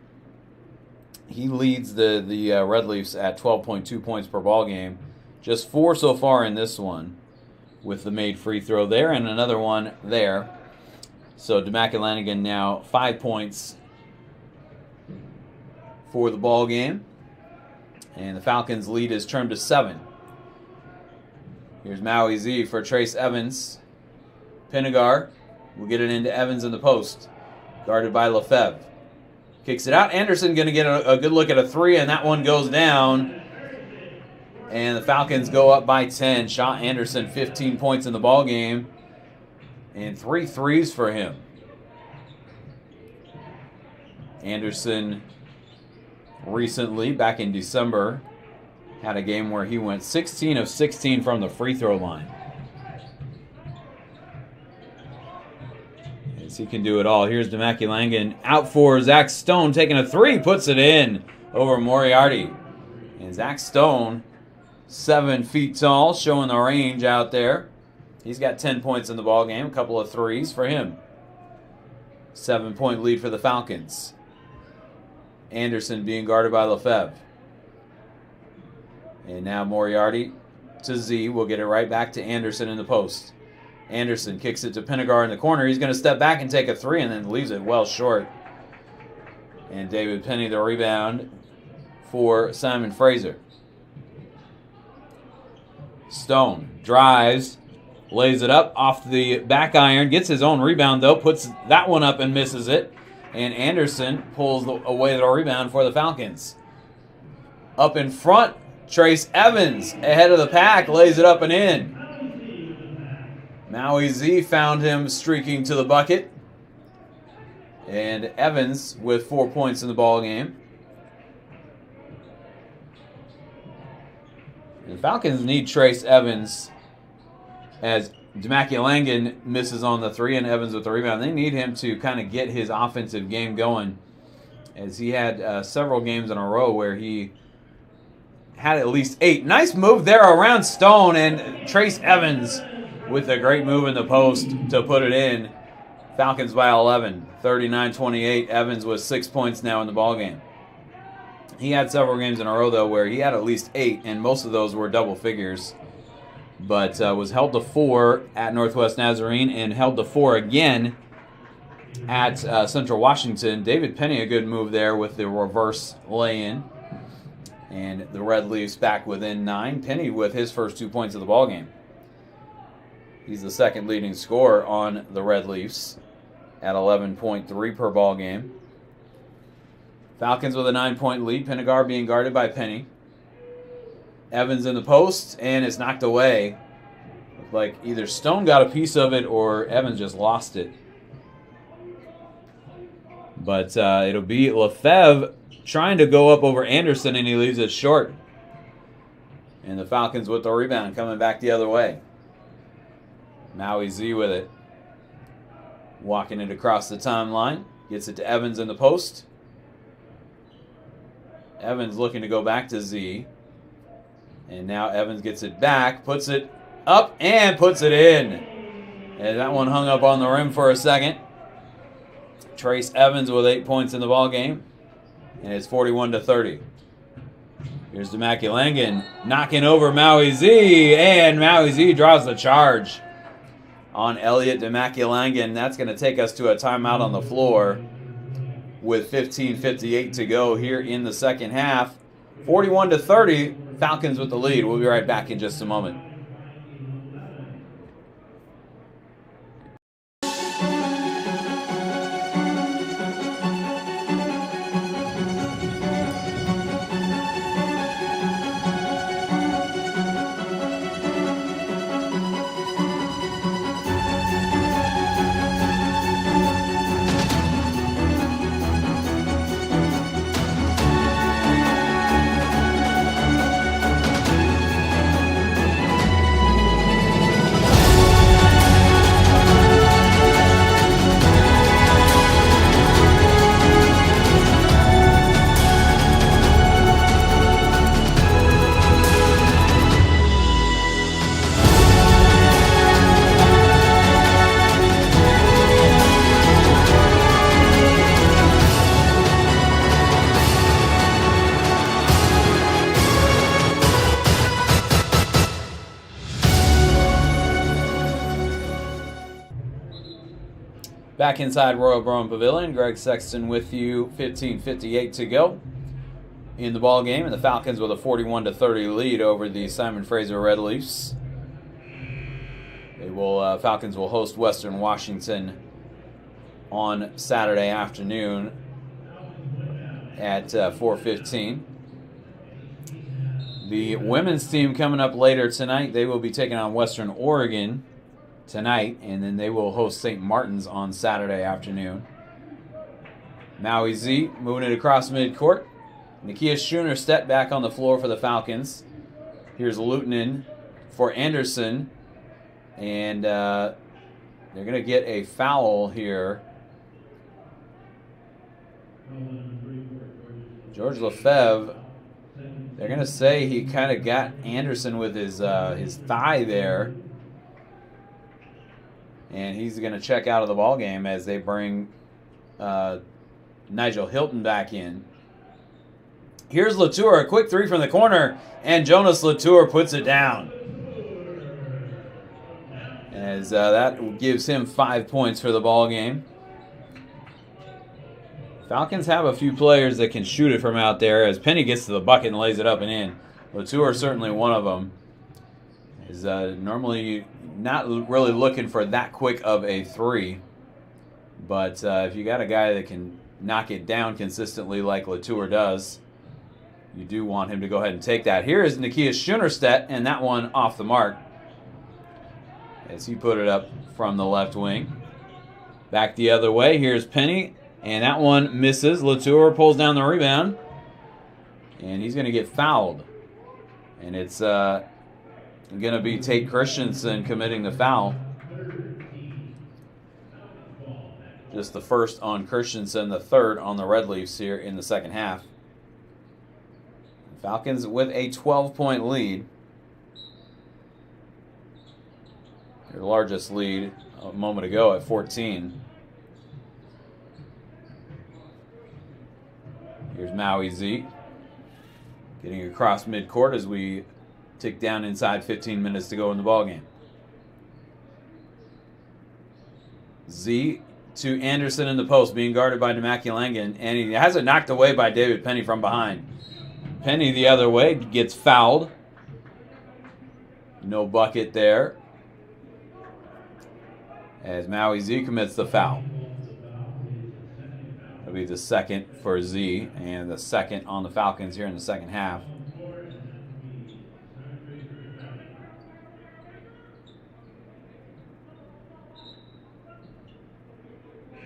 He leads the Red Leafs at 12.2 points per ball game. Just 4 so far in this one with the made free throw there and another one there. So Demakialangan now 5 points for the ball game. And the Falcons' lead is turned to 7. Here's Maui Z for Trace Evans. Pinegar will get it into Evans in the post. Guarded by Lefebvre. Kicks it out. Anderson going to get a good look at a 3, and that one goes down. And the Falcons go up by 10. Shaw Anderson, 15 points in the ball game. And 3 threes for him. Anderson recently, back in December, had a game where he went 16 of 16 from the free throw line. As he can do it all. Here's Demakialangan out for Zach Stone, taking a 3, puts it in over Moriarty. And Zach Stone, 7 feet tall, showing the range out there. He's got 10 points in the ball game, a couple of threes for him. 7-point lead for the Falcons. Anderson being guarded by Lefebvre. And now Moriarty to Z. We'll get it right back to Anderson in the post. Anderson kicks it to Pinegar in the corner. He's going to step back and take a 3 and then leaves it well short. And David Penny the rebound for Simon Fraser. Stone drives, lays it up off the back iron, gets his own rebound though, puts that one up and misses it. And Anderson pulls away the rebound for the Falcons. Up in front, Trace Evans ahead of the pack, lays it up and in. Maui Z found him streaking to the bucket. And Evans with 4 points in the ball game. The Falcons need Trace Evans as Demakialangan misses on the 3 and Evans with the rebound. They need him to kind of get his offensive game going, as he had several games in a row where he had at least 8. Nice move there around Stone, and Trace Evans with a great move in the post to put it in. Falcons by 11, 39-28. Evans with 6 points now in the ballgame. He had several games in a row, though, where he had at least 8, and most of those were double figures. But was held to 4 at Northwest Nazarene and held to 4 again at Central Washington. David Penny, a good move there with the reverse lay-in. And the Red Leafs back within 9. Penny with his first 2 points of the ballgame. He's the second leading scorer on the Red Leafs at 11.3 per ball game. Falcons with a 9-point lead. Pennegar being guarded by Penny. Evans in the post, and it's knocked away. Looked like either Stone got a piece of it or Evans just lost it. But it'll be Lefebvre trying to go up over Anderson, and he leaves it short. And the Falcons with the rebound coming back the other way. Maui Z with it. Walking it across the timeline. Gets it to Evans in the post. Evans looking to go back to Z. And now Evans gets it back. Puts it up and puts it in. And that one hung up on the rim for a second. Trace Evans with 8 points in the ball game. And it's 41-30. Here's Demaculangan knocking over Maui Z. And Maui Z draws the charge on Elliot Demaculangan. That's going to take us to a timeout on the floor with 15:58 to go here in the second half. 41-30, Falcons with the lead. We'll be right back in just a moment. Back inside Royal Brown Pavilion, Greg Sexton with you. 15:58 to go in the ball game, and the Falcons with a 41-30 lead over the Simon Fraser Red Leafs. Falcons will host Western Washington on Saturday afternoon at 4:15. The women's team coming up later tonight. They will be taking on Western Oregon tonight, and then they will host St. Martin's on Saturday afternoon. Maui Z moving it across midcourt. Nakia Schoonerstedt back on the floor for the Falcons. Here's Lutonen for Anderson, and they're going to get a foul here. George Lefebvre, they're going to say he kind of got Anderson with his thigh there. And he's going to check out of the ball game as they bring Nigel Hilton back in. Here's Latour, a quick three from the corner, and Jonas Latour puts it down. As that gives him 5 points for the ball game. Falcons have a few players that can shoot it from out there as Penny gets to the bucket and lays it up and in. Latour certainly one of them. Is normally not really looking for that quick of a three, but if you got a guy that can knock it down consistently like Latour does, you do want him to go ahead and take that. Here is Nakia Schoonerstedt, and that one off the mark as he put it up from the left wing. Back the other way, here's Penny, and that one misses. Latour pulls down the rebound, and he's going to get fouled. And it's going to be Tate Christensen committing the foul. Just the first on Christensen, the third on the Red Leafs here in the second half. Falcons with a 12-point lead. Their largest lead a moment ago at 14. Here's Maui Z getting across midcourt as we tick down inside 15 minutes to go in the ballgame. Z to Anderson in the post, being guarded by Demaculangan, and he has it knocked away by David Penny from behind. Penny the other way gets fouled. No bucket there as Maui Z commits the foul. That'll be the second for Z and the second on the Falcons here in the second half.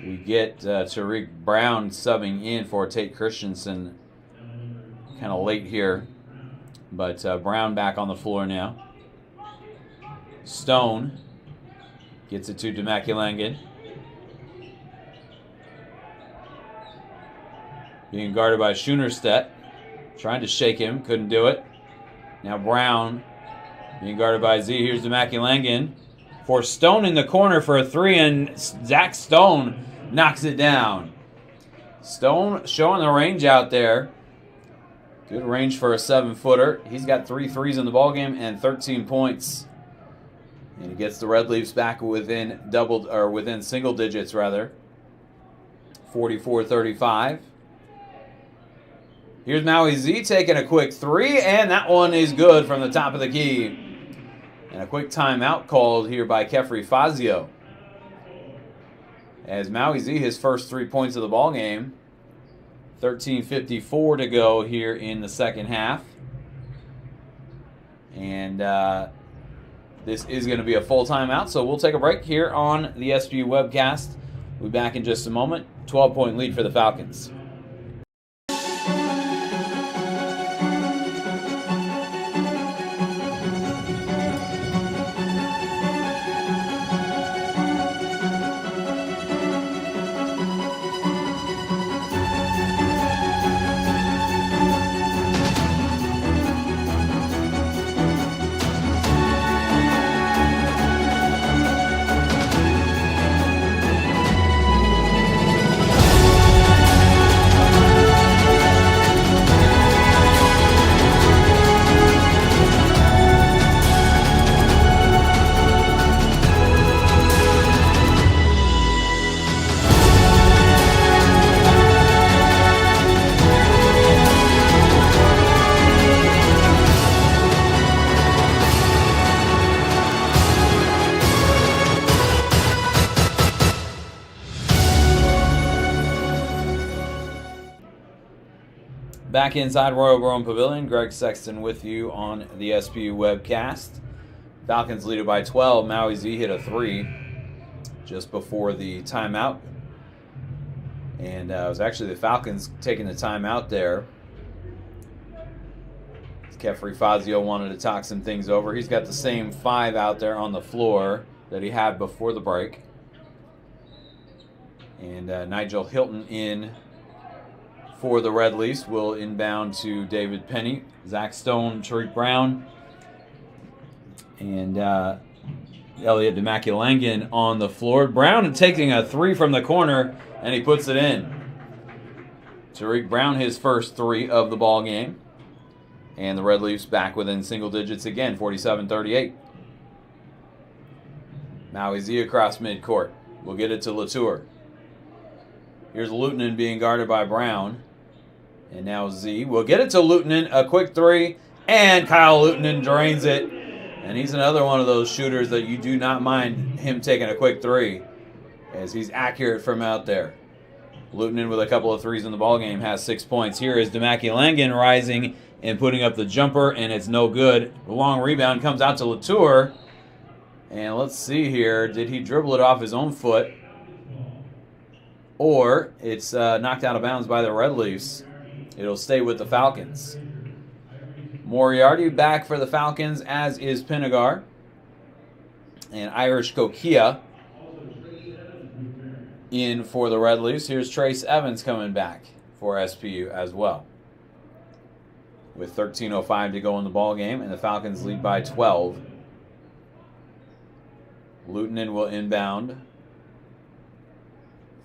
We get Tariq Brown subbing in for Tate Christensen kind of late here. But Brown back on the floor now. Stone gets it to Demaculangan. Being guarded by Schoenerstedt. Trying to shake him, couldn't do it. Now Brown being guarded by Z. Here's Demaculangan for Stone in the corner for a three, and Zach Stone knocks it down. Stone showing the range out there. Good range for a 7-footer. He's got 3 threes in the ballgame and 13 points. And he gets the Red Leafs back within single digits rather. 44-35. Here's Maui Z taking a quick three, and that one is good from the top of the key. And a quick timeout called here by Kefri Fazio. As Maui Z, his first 3 points of the ball game. 13:54 to go here in the second half. And this is going to be a full timeout, so we'll take a break here on the SBU webcast. We'll be back in just a moment. 12-point lead for the Falcons. Back inside Royal Brown Pavilion, Greg Sexton with you on the SBU webcast. Falcons lead it by 12. Maui Z hit a 3 just before the timeout. And it was actually the Falcons taking the timeout there. Kefri Fazio wanted to talk some things over. He's got the same 5 out there on the floor that he had before the break. And Nigel Hilton in for the Red Leafs will inbound to David Penny, Zach Stone, Tariq Brown, and Elliot Demaculangan on the floor. Brown taking a 3 from the corner, and he puts it in. Tariq Brown, his first 3 of the ball game. And the Red Leafs back within single digits again, 47-38. Maui Z across midcourt. We'll get it to Latour. Here's Luutinen being guarded by Brown. And now Z will get it to Luutinen. A quick 3. And Kyle Luutinen drains it. And he's another one of those shooters that you do not mind him taking a quick 3, as he's accurate from out there. Luutinen with a couple of 3s in the ballgame has 6 points. Here is Demaculangan rising and putting up the jumper, and it's no good. The long rebound comes out to Latour. And let's see here. Did he dribble it off his own foot? Or it's knocked out of bounds by the Red Leafs. It'll stay with the Falcons. Moriarty back for the Falcons, as is Pinegar. And Irish Kokia in for the Red Leafs. Here's Trace Evans coming back for SPU as well. With 13:05 to go in the ball game, and the Falcons lead by 12. Luutinen will inbound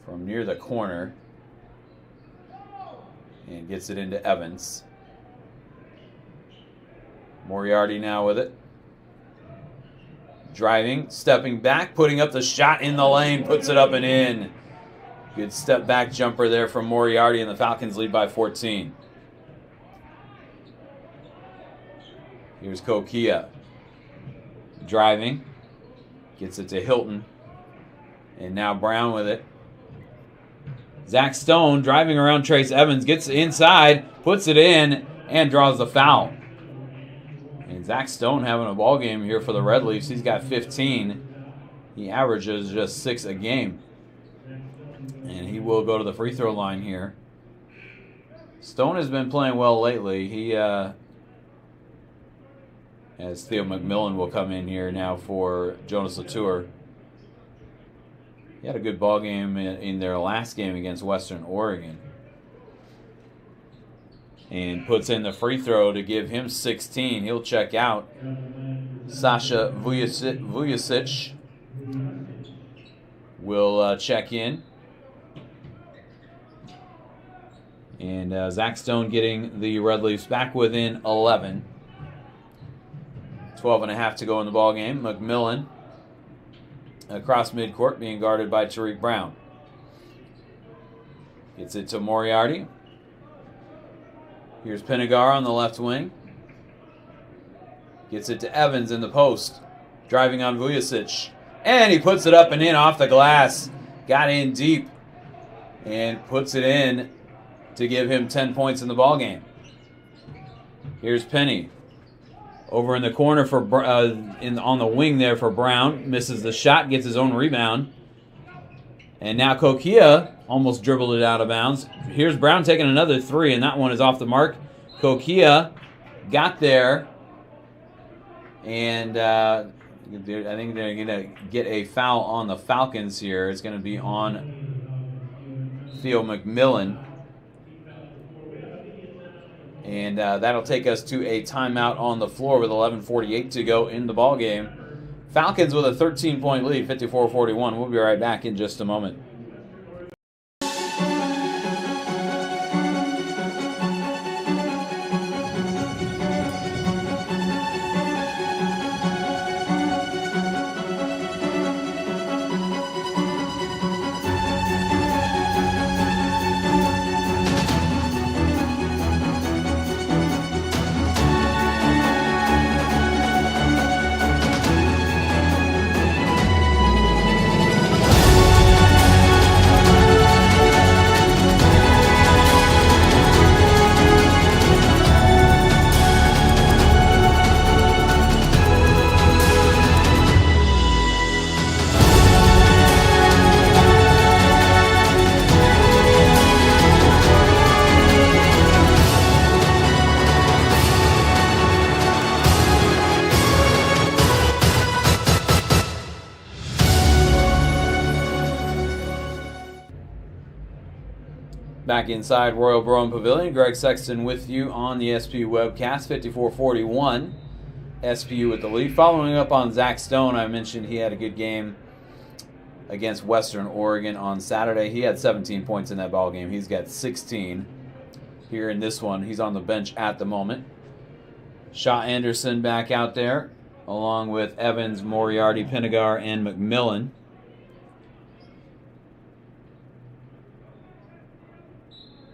from near the corner and gets it into Evans. Moriarty now with it. Driving, stepping back, putting up the shot in the lane, puts it up and in. Good step back jumper there from Moriarty, and the Falcons lead by 14. Here's Kokia. Driving, gets it to Hilton. And now Brown with it. Zach Stone driving around Trace Evans, gets inside, puts it in, and draws the foul. And Zach Stone having a ball game here for the Red Leafs. He's got 15. He averages just 6 a game. And he will go to the free throw line here. Stone has been playing well lately. He, as Theo McMillan will come in here now for Jonas Latour. He had a good ball game in their last game against Western Oregon. And puts in the free throw to give him 16. He'll check out. Sasha Vujicic will check in. And Zach Stone getting the Red Leafs back within 11. 12.5 to go in the ball game. McMillan across midcourt being guarded by Tariq Brown. Gets it to Moriarty. Here's Pinegar on the left wing. Gets it to Evans in the post. Driving on Vujicic. And he puts it up and in off the glass. Got in deep. And puts it in to give him 10 points in the ballgame. Here's Penny. Over in the corner for on the wing there for Brown. Misses the shot, gets his own rebound. And now Kokia almost dribbled it out of bounds. Here's Brown taking another 3, and that one is off the mark. Kokia got there. And I think they're going to get a foul on the Falcons here. It's going to be on Theo McMillan. And that'll take us to a timeout on the floor with 11:48 to go in the ballgame. Falcons with a 13-point lead, 54-41. We'll be right back in just a moment. Back inside Royal Brown Pavilion, Greg Sexton with you on the SPU webcast, 54-41. SPU with the lead. Following up on Zach Stone, I mentioned he had a good game against Western Oregon on Saturday. He had 17 points in that ball game. He's got 16 here in this one. He's on the bench at the moment. Shaw Anderson back out there, along with Evans, Moriarty, Pinegar, and McMillan.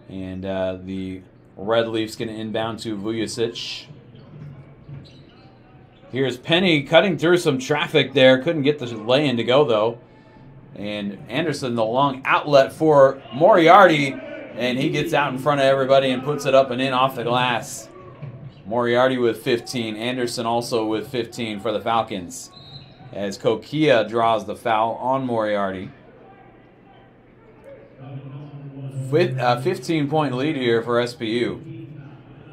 And the Red Leafs going to inbound to Vujicic. Here's Penny cutting through some traffic there. Couldn't get the lay-in to go, though. And Anderson, the long outlet for Moriarty. And he gets out in front of everybody and puts it up and in off the glass. Moriarty with 15. Anderson also with 15 for the Falcons. As Kokia draws the foul on Moriarty. With a 15-point lead here for SPU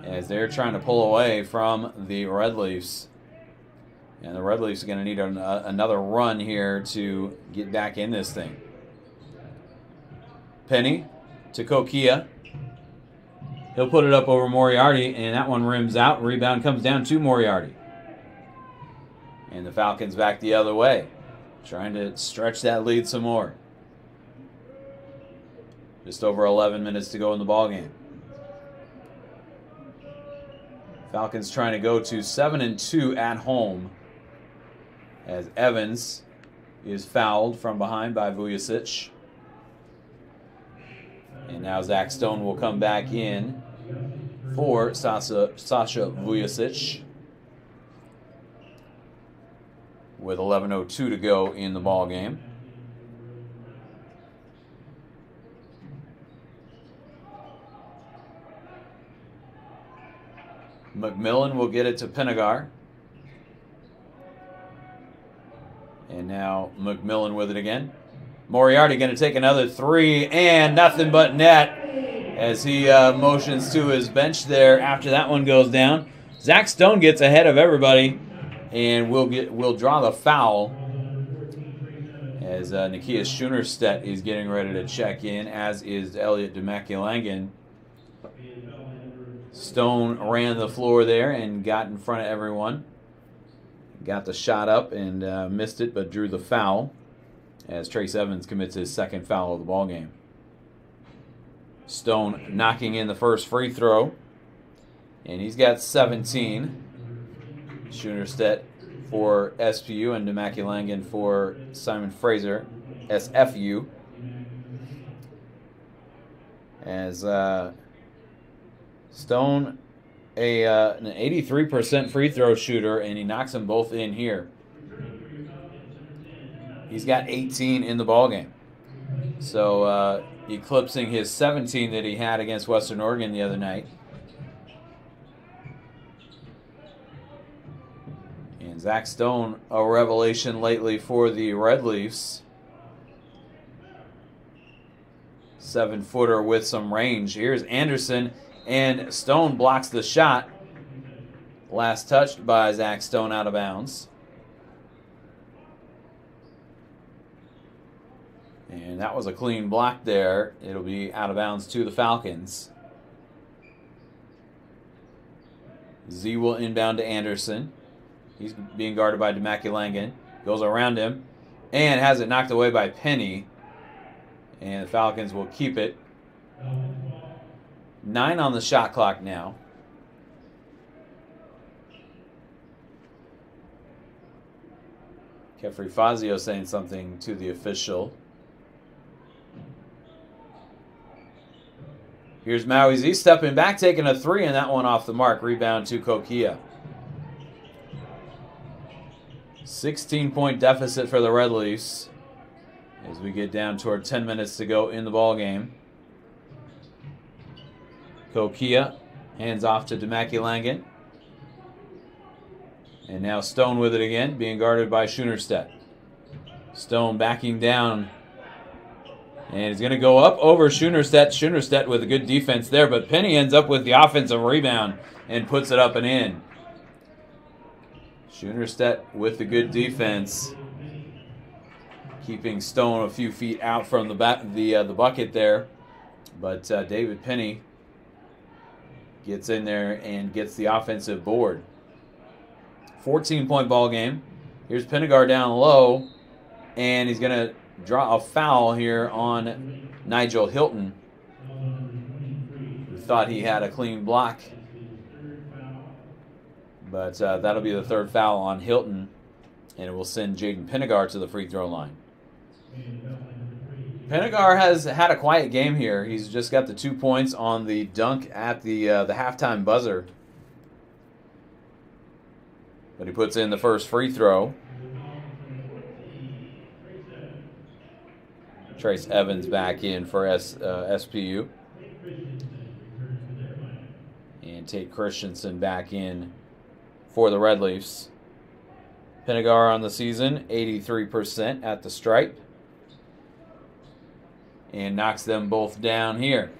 as they're trying to pull away from the Red Leafs. And the Red Leafs are going to need another run here to get back in this thing. Penny to Kokia. He'll put it up over Moriarty, and that one rims out. Rebound comes down to Moriarty. And the Falcons back the other way, trying to stretch that lead some more. Just over 11 minutes to go in the ballgame. Falcons trying to go to 7-2 at home as Evans is fouled from behind by Vujicic. And now Zach Stone will come back in for Sasha Vujicic with 11:02 to go in the ballgame. McMillan will get it to Pinegar. And now McMillan with it again. Moriarty going to take another three, and nothing but net as he motions to his bench there after that one goes down. Zach Stone gets ahead of everybody, and we'll draw the foul as Nikias Schoenerstedt is getting ready to check in, as is Elliot Demakulangan. Stone ran the floor there and got in front of everyone. Got the shot up and missed it, but drew the foul as Trace Evans commits his second foul of the ball game. Stone knocking in the first free throw, and he's got 17. Schoenerstedt for SPU and Demakulangan for Simon Fraser, SFU. As Stone, an 83% free throw shooter, and he knocks them both in here. He's got 18 in the ballgame. So eclipsing his 17 that he had against Western Oregon the other night. And Zach Stone, a revelation lately for the Red Leafs. 7-footer with some range. Here's Anderson, and Stone blocks the shot. Last touched by Zach Stone out of bounds. And that was a clean block there. It'll be out of bounds to the Falcons. Z will inbound to Anderson. He's being guarded by Demakulangan. Goes around him and has it knocked away by Penny. And the Falcons will keep it. 9 on the shot clock now. Kefri Fazio saying something to the official. Here's Maui Z stepping back, taking a three, and that one off the mark. Rebound to Kokia. 16-point deficit for the Red Leafs as we get down toward 10 minutes to go in the ball game. Kokia hands off to Demakulangan. And now Stone with it again, being guarded by Schoenerstedt. Stone backing down. And he's going to go up over Schoenerstedt. Schoenerstedt with a good defense there, but Penny ends up with the offensive rebound and puts it up and in. Schoenerstedt with the good defense, keeping Stone a few feet out from the bucket there. But David Penny gets in there and gets the offensive board. 14-point ball game. Here's Pinegar down low, and he's going to draw a foul here on Nigel Hilton, who thought he had a clean block. But that'll be the third foul on Hilton, and it will send Jaden Pinegar to the free throw line. Pinegar has had a quiet game here. He's just got the 2 points on the dunk at the halftime buzzer. But he puts in the first free throw. Trace Evans back in for SPU. And Tate Christensen back in for the Red Leafs. Pinegar on the season, 83% at the stripe. And knocks them both down here.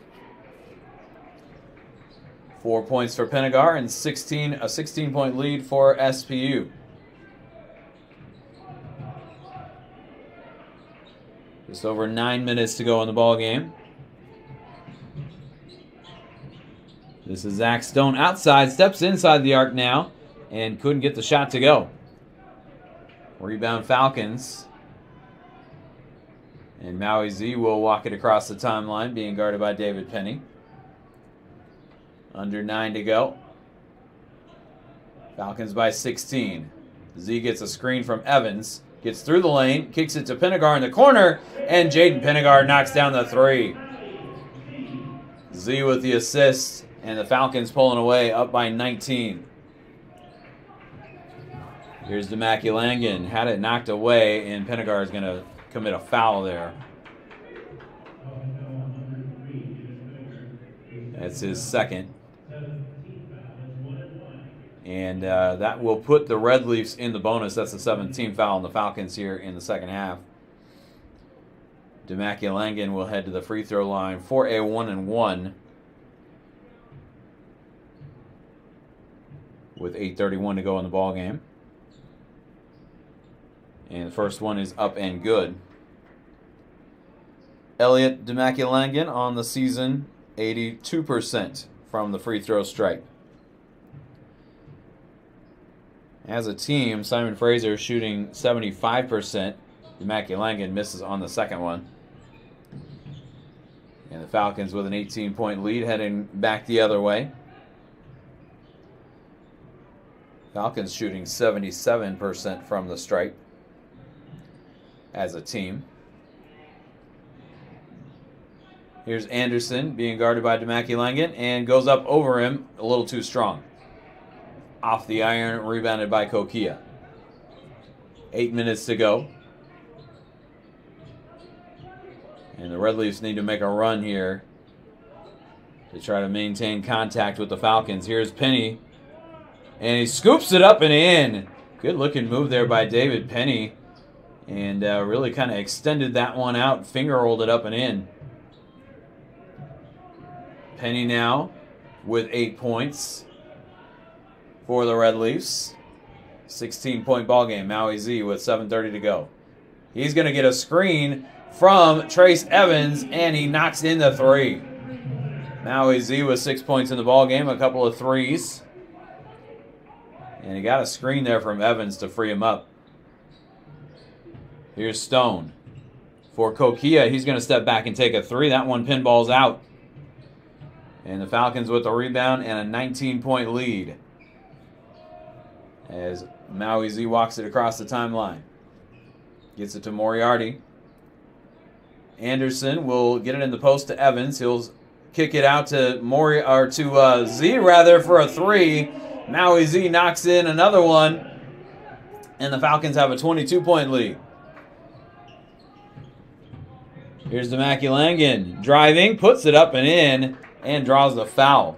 4 points for Pinegar and a 16-point lead for SPU. Just over 9 minutes to go in the ball game. This is Zach Stone outside, steps inside the arc now, and couldn't get the shot to go. Rebound Falcons. And Maui Z will walk it across the timeline, being guarded by David Penny. Under 9 to go. Falcons by 16. Z gets a screen from Evans. Gets through the lane, kicks it to Pinegar in the corner, and Jaden Pinegar knocks down the three. Z with the assist, and the Falcons pulling away, up by 19. Here's Demakulangan. Had it knocked away, and Pinegar is going to commit a foul there. That's his second. And that will put the Red Leafs in the bonus. That's the 17th foul on the Falcons here in the second half. Demakilangan will head to the free throw line for a 1-and-1 with 8:31 to go in the ball game. And the first one is up and good. Elliot Demakilangan on the season, 82% from the free throw stripe. As a team, Simon Fraser shooting 75%. Demakilangan misses on the second one. And the Falcons with an 18-point lead heading back the other way. Falcons shooting 77% from the stripe as a team. Here's Anderson being guarded by Demakilangan and goes up over him a little too strong. Off the iron, rebounded by Kokia. 8 minutes to go. And the Red Leafs need to make a run here to try to maintain contact with the Falcons. Here's Penny. And he scoops it up and in. Good looking move there by David Penny. And really kind of extended that one out. Finger rolled it up and in. Penny now with 8 points for the Red Leafs. 16-point ball game. Maui Z with 7:30 to go. He's going to get a screen from Trace Evans, and he knocks in the three. Maui Z with 6 points in the ball game, a couple of threes. And he got a screen there from Evans to free him up. Here's Stone. For Kokia, he's going to step back and take a three. That one pinballs out. And the Falcons with the rebound and a 19-point lead as Maui Z walks it across the timeline. Gets it to Moriarty. Anderson will get it in the post to Evans. He'll kick it out to Z for a three. Maui Z knocks in another one, and the Falcons have a 22-point lead. Here's Demakilangan driving, puts it up and in, and draws the foul.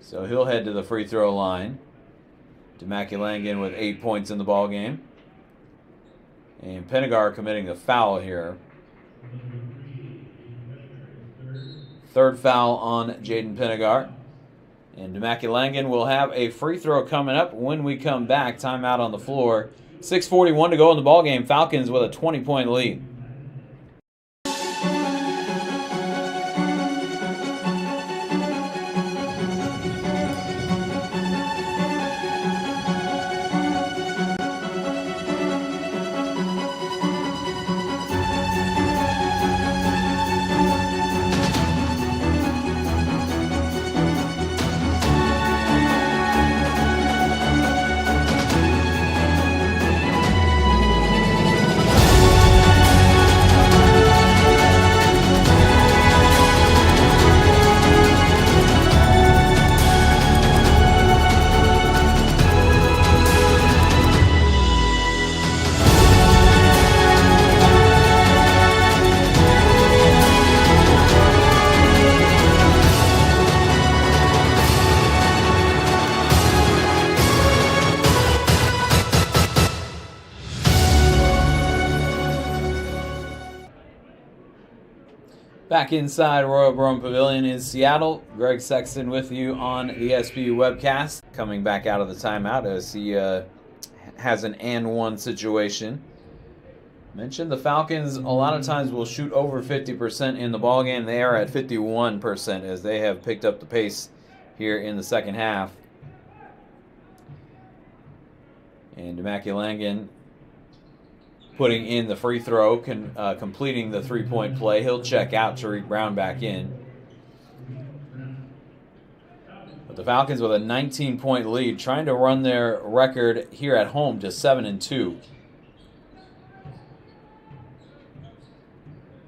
So he'll head to the free throw line. Demakilangan with 8 points in the ball game. And Pennegar committing the foul here. Third foul on Jaden Pennegar. And Demakilangan will have a free throw coming up when we come back. Timeout on the floor. 6:41 to go in the ball game. Falcons with a 20-point lead. Back inside Royal Brome Pavilion in Seattle, Greg Sexton with you on the SBU webcast. Coming back out of the timeout as he has an and one situation. Mentioned the Falcons a lot of times will shoot over 50% in the ballgame. They are at 51% as they have picked up the pace here in the second half. And Demakilangan putting in the free throw, completing the three-point play. He'll check out. Tariq Brown back in. But the Falcons with a 19-point lead, trying to run their record here at home to 7-2.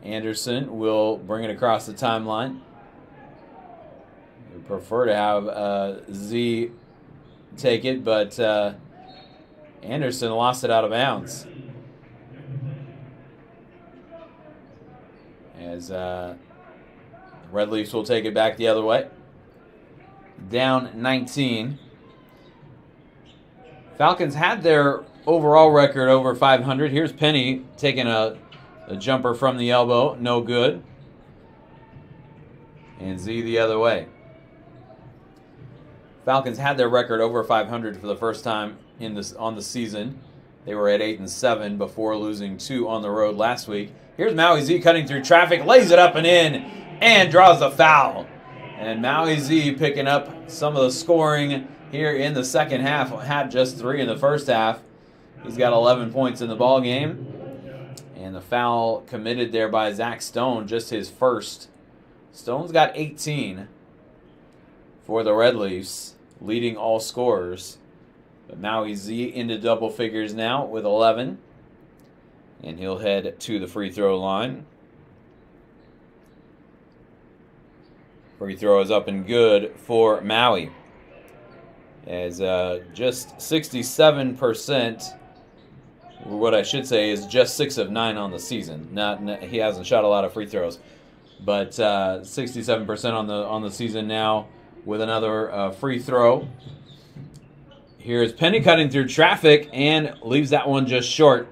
Anderson will bring it across the timeline. We prefer to have Z take it, but Anderson lost it out of bounds. As Red Leafs will take it back the other way. Down 19. Falcons had their overall record over 500. Here's Penny taking a jumper from the elbow. No good. And Z the other way. Falcons had their record over 500 for the first time on the season. They were at 8-7 before losing 2 on the road last week. Here's Maui Z cutting through traffic, lays it up and in, and draws the foul. And Maui Z picking up some of the scoring here in the second half. Had just 3 in the first half. He's got 11 points in the ball game. And the foul committed there by Zach Stone, just his first. Stone's got 18 for the Red Leafs, leading all scorers. But Maui Z into double figures now with 11. And he'll head to the free throw line. Free throw is up and good for Maui. As just 67%, or what I should say is just 6 of 9 on the season. He hasn't shot a lot of free throws. But 67% on the season now with another free throw. Here's Penny cutting through traffic and leaves that one just short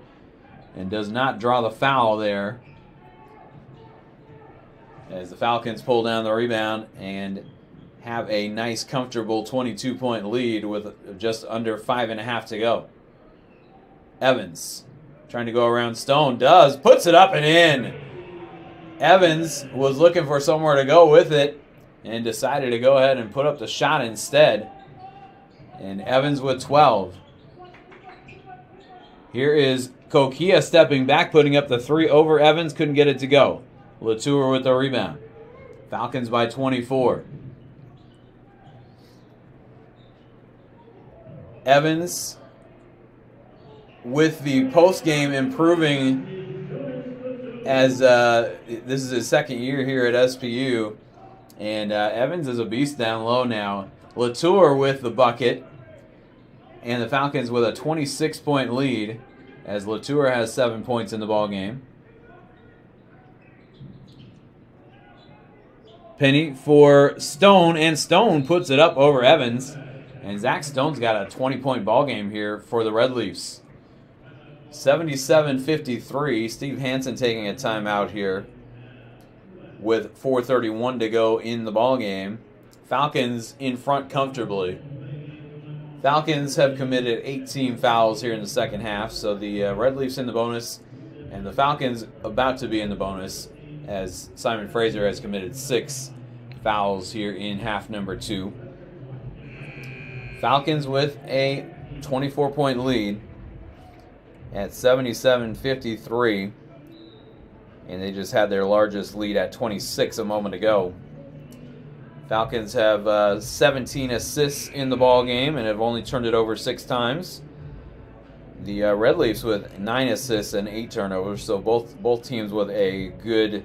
and does not draw the foul there. As the Falcons pull down the rebound and have a nice, comfortable 22-point lead with just under 5.5 to go. Evans trying to go around Stone. Puts it up and in. Evans was looking for somewhere to go with it and decided to go ahead and put up the shot instead. And Evans with 12. Here is Kokia stepping back, putting up the 3 over Evans. Couldn't get it to go. Latour with the rebound. Falcons by 24. Evans with the post-game improving as this is his second year here at SPU. And Evans is a beast down low now. Latour with the bucket. And the Falcons with a 26-point lead as Latour has 7 points in the ball game. Penny for Stone, and Stone puts it up over Evans. And Zach Stone's got a 20-point ball game here for the Red Leafs. 77-53. Steve Hansen taking a timeout here with 4:31 to go in the ball game. Falcons in front comfortably. Falcons have committed 18 fouls here in the second half, so the Red Leafs in the bonus, and the Falcons about to be in the bonus as Simon Fraser has committed 6 fouls here in half number 2. Falcons with a 24-point lead at 77-53, and they just had their largest lead at 26 a moment ago. Falcons have 17 assists in the ball game and have only turned it over 6 times. The Red Leafs with 9 assists and 8 turnovers, so both teams with a good,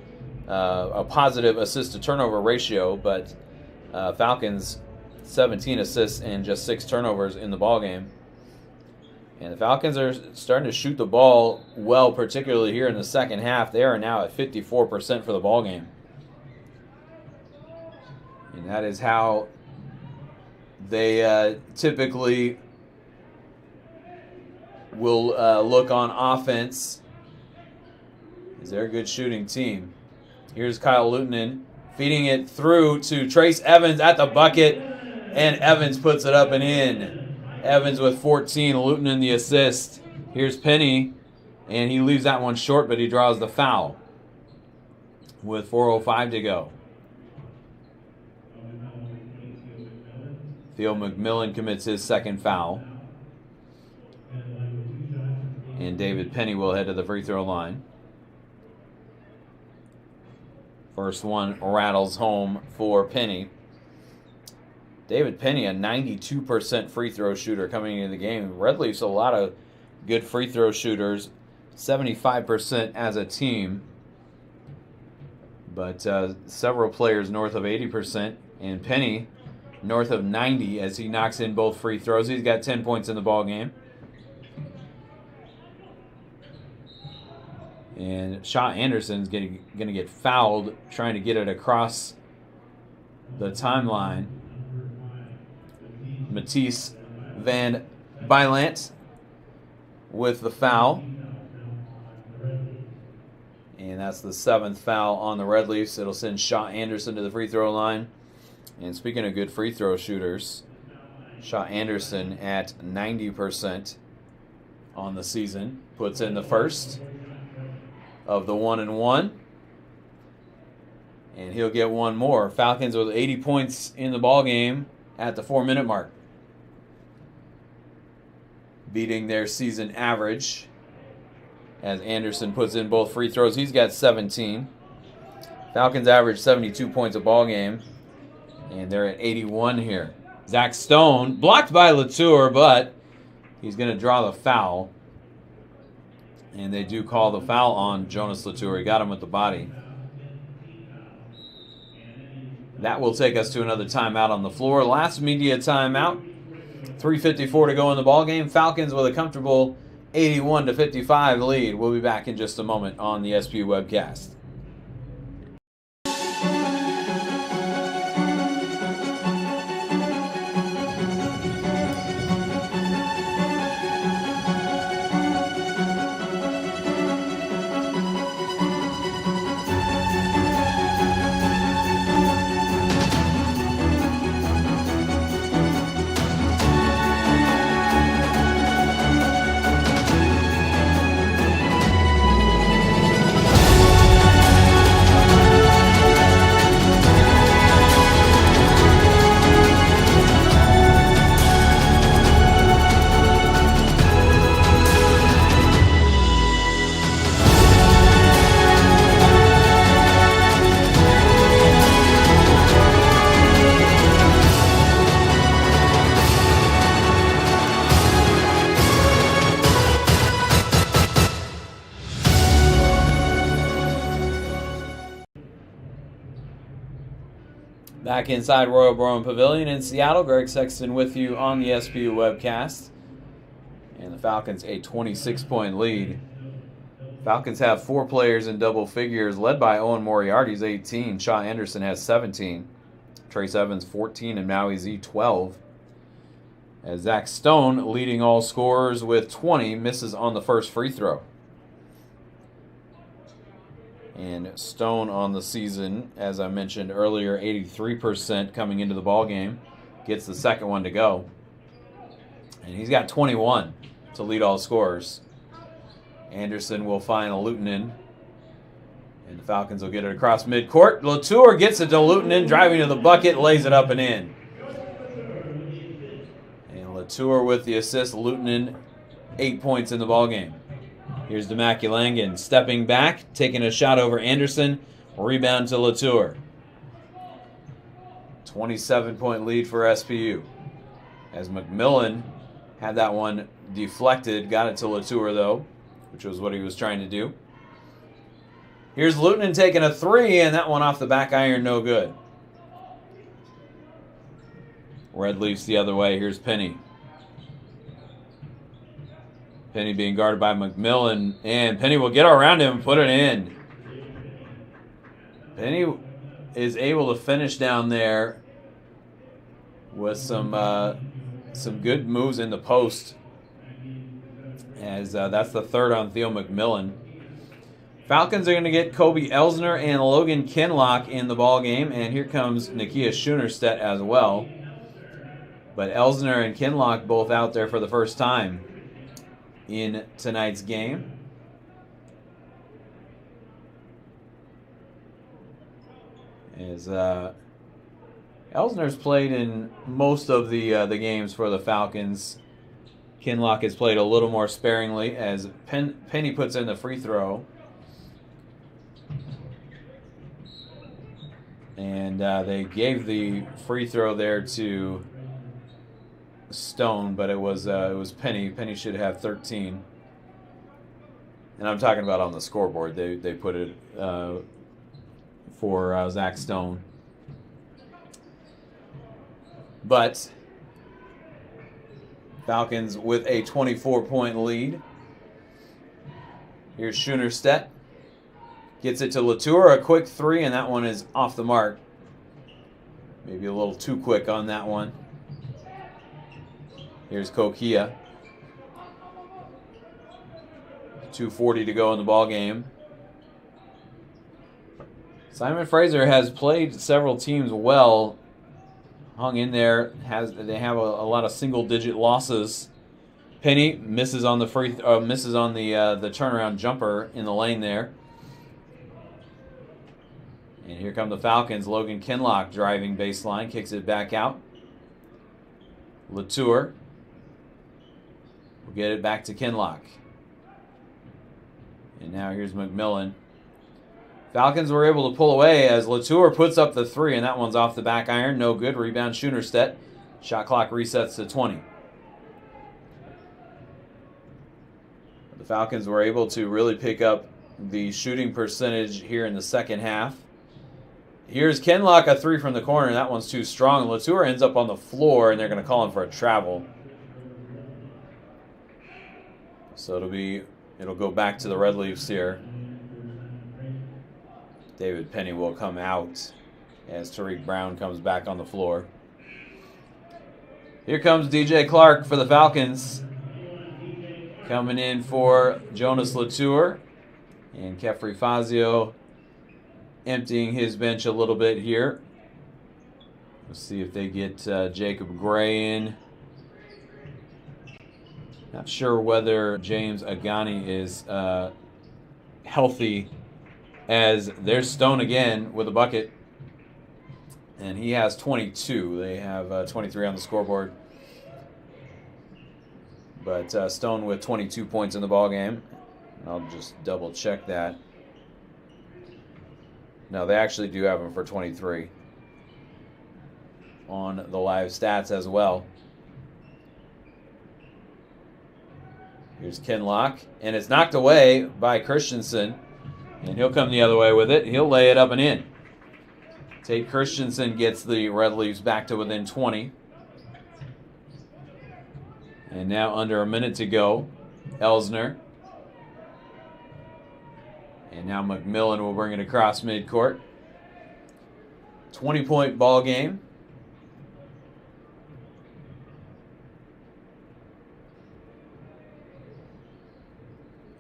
a positive assist to turnover ratio. But Falcons 17 assists and just 6 turnovers in the ball game. And the Falcons are starting to shoot the ball well, particularly here in the second half. They are now at 54% for the ball game. And that is how they typically will look on offense. They're a good shooting team. Here's Kyle Lutonen feeding it through to Trace Evans at the bucket, and Evans puts it up and in. Evans with 14, Lutonen the assist. Here's Penny, and he leaves that one short, but he draws the foul with 4:05 to go. Theo McMillan commits his second foul. And David Penny will head to the free throw line. First one rattles home for Penny. David Penny, a 92% free throw shooter coming into the game. Red Leafs, a lot of good free throw shooters. 75% as a team. But several players north of 80%. And Penny north of 90 as he knocks in both free throws. He's got 10 points in the ball game. And Shaw Anderson's going to get fouled trying to get it across the timeline. Matisse Van Bylant with the foul. And that's the 7th foul on the Red Leafs. It'll send Shaw Anderson to the free throw line. And speaking of good free throw shooters, Shaw Anderson at 90% on the season. Puts in the first of the 1-and-1. And he'll get one more. Falcons with 80 points in the ballgame at the 4-minute mark, beating their season average as Anderson puts in both free throws. He's got 17. Falcons average 72 points a ball game, and they're at 81 here. Zach Stone blocked by Latour, but he's going to draw the foul, and they do call the foul on Jonas Latour. He got him with the body. That will take us to another timeout on the floor. Last media timeout. 3:54 to go in the ballgame. Falcons with a comfortable 81-55 lead. We'll be back in just a moment on the SPU webcast. Back inside Royal Brougham Pavilion in Seattle, Greg Sexton with you on the SPU webcast. And the Falcons a 26-point lead. Falcons have 4 players in double figures, led by Owen Moriarty's 18. Shaw Anderson has 17. Trace Evans 14 and Maui Z 12. As Zach Stone, leading all scorers with 20, misses on the first free throw. And Stone on the season, as I mentioned earlier, 83% coming into the ballgame. Gets the second one to go. And he's got 21 to lead all scorers. Anderson will find Lutonen. And the Falcons will get it across midcourt. Latour gets it to Lutonen, driving to the bucket, lays it up and in. And Latour with the assist. Lutonen, 8 points in the ballgame. Here's Demaculangan stepping back, taking a shot over Anderson. Rebound to Latour. 27-point lead for SPU. As McMillan had that one deflected, got it to Latour though, which was what he was trying to do. Here's Lutonen taking a 3, and that one off the back iron, no good. Red Leafs the other way. Here's Penny. Penny being guarded by McMillan, and Penny will get around him and put it in. Penny is able to finish down there with some good moves in the post, as that's the third on Theo McMillan. Falcons are going to get Kobe Elsner and Logan Kinlock in the ball game, and here comes Nakia Schunerstedt as well. But Elsner and Kinlock both out there for the first time in tonight's game. As Elsner's played in most of the games for the Falcons. Kinlock has played a little more sparingly as Penny puts in the free throw. And they gave the free throw there to Stone, but it was Penny. Penny should have 13. And I'm talking about on the scoreboard. They put it for Zach Stone. But Falcons with a 24-point lead. Here's Schunerstedt. Gets it to Latour, a quick 3, and that one is off the mark. Maybe a little too quick on that one. Here's Kokia. 2:40 to go in the ball game. Simon Fraser has played several teams well, hung in there. They have a lot of single-digit losses. Penny misses on the the turnaround jumper in the lane there. And here come the Falcons. Logan Kinlock driving baseline, kicks it back out. Latour will get it back to Kinlock. And now here's McMillan. Falcons were able to pull away as Latour puts up the 3, and that one's off the back iron. No good. Rebound Schoenerstedt. Shot clock resets to 20. The Falcons were able to really pick up the shooting percentage here in the second half. Here's Kinlock, a 3 from the corner. That one's too strong. Latour ends up on the floor, and they're going to call him for a travel. So it'll go back to the Red Leafs here. David Penny will come out as Tariq Brown comes back on the floor. Here comes DJ Clark for the Falcons. Coming in for Jonas Latour. And Kefri Fazio emptying his bench a little bit here. Let's see if they get Jacob Gray in. Not sure whether James Agani is healthy, as there's Stone again with a bucket. And he has 22. They have 23 on the scoreboard. But Stone with 22 points in the ballgame. I'll just double check that. No, they actually do have him for 23 on the live stats as well. Here's Kinlock, and it's knocked away by Christensen, and he'll come the other way with it. He'll lay it up and in. Tate Christensen gets the Red Leafs back to within 20. And now under a minute to go, Elsner. And now McMillan will bring it across midcourt. 20-point ball game.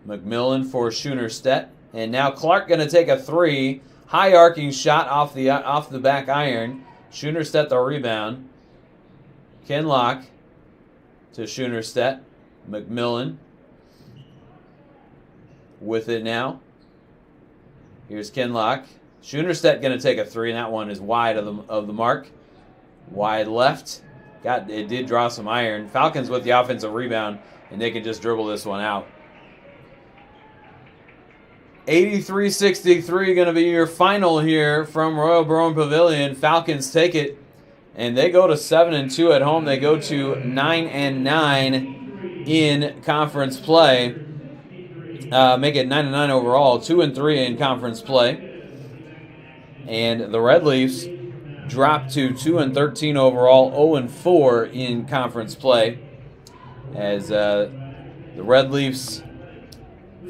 McMillan for Schoenerstedt. And now Clark going to take a 3. High arcing shot off the back iron. Schoenerstedt the rebound. Kinlock to Schoenerstedt. McMillan with it now. Here's Kinlock. Schoenerstedt going to take a 3, and that one is wide of the mark. Wide left. It did draw some iron. Falcons with the offensive rebound, and they can just dribble this one out. 83-63 going to be your final here from Royal Brown Pavilion. Falcons take it, and they go to 7-2 at home. They go to 9-9 in conference play. Make it 9-9 overall, 2-3 in conference play. And the Red Leafs drop to 2-13 overall, 0-4 in conference play. As the Red Leafs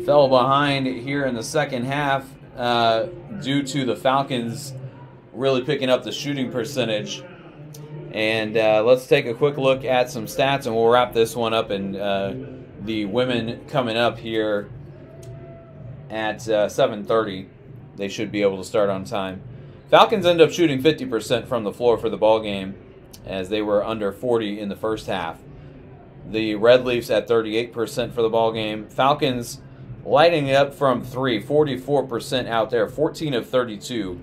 fell behind here in the second half due to the Falcons really picking up the shooting percentage. And let's take a quick look at some stats, and we'll wrap this one up. And the women coming up here at 7:30. They should be able to start on time. Falcons end up shooting 50% from the floor for the ball game, as they were under 40 in the first half. The Red Leafs at 38% for the ball game. Falcons lighting it up from 3, 44% out there, 14 of 32.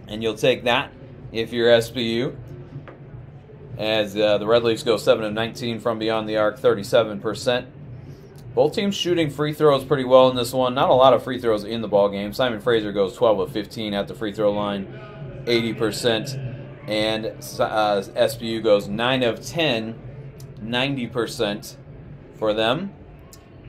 And you'll take that if you're SBU. As the Red Leafs go 7 of 19 from beyond the arc, 37%. Both teams shooting free throws pretty well in this one. Not a lot of free throws in the ball game. Simon Fraser goes 12 of 15 at the free throw line, 80%. And SBU goes 9 of 10, 90% for them.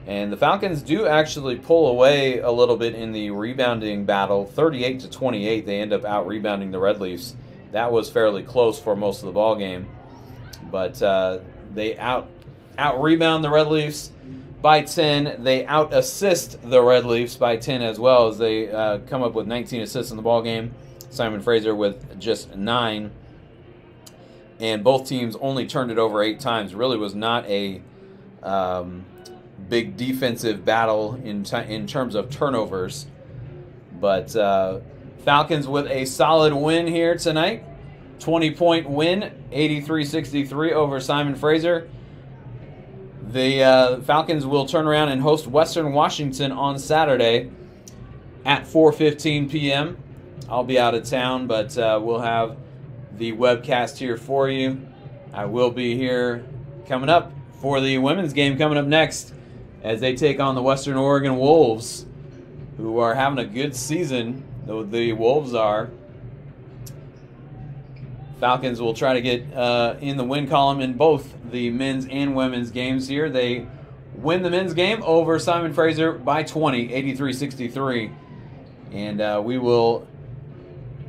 And the Falcons do actually pull away a little bit in the rebounding battle. 38-28, they end up out-rebounding the Red Leafs. That was fairly close for most of the ball game. But they out-rebound the Red Leafs by 10. They out-assist the Red Leafs by 10 as well, as they come up with 19 assists in the ball game. Simon Fraser with just 9. And both teams only turned it over 8 times. Really was not a big defensive battle in terms of turnovers. But Falcons with a solid win here tonight. 20-point win, 83-63 over Simon Fraser. The Falcons will turn around and host Western Washington on Saturday at 4:15 p.m. I'll be out of town, but we'll have the webcast here for you. I will be here coming up for the women's game coming up next as they take on the Western Oregon Wolves, who are having a good season, though the Wolves are. Falcons will try to get in the win column in both the men's and women's games here. They win the men's game over Simon Fraser by 20, 83-63. And we will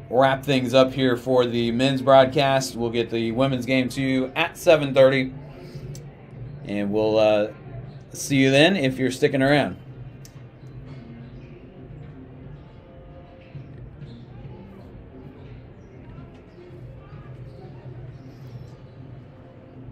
wrap things up here for the men's broadcast. We'll get the women's game to you at 7:30. And we'll see you then if you're sticking around.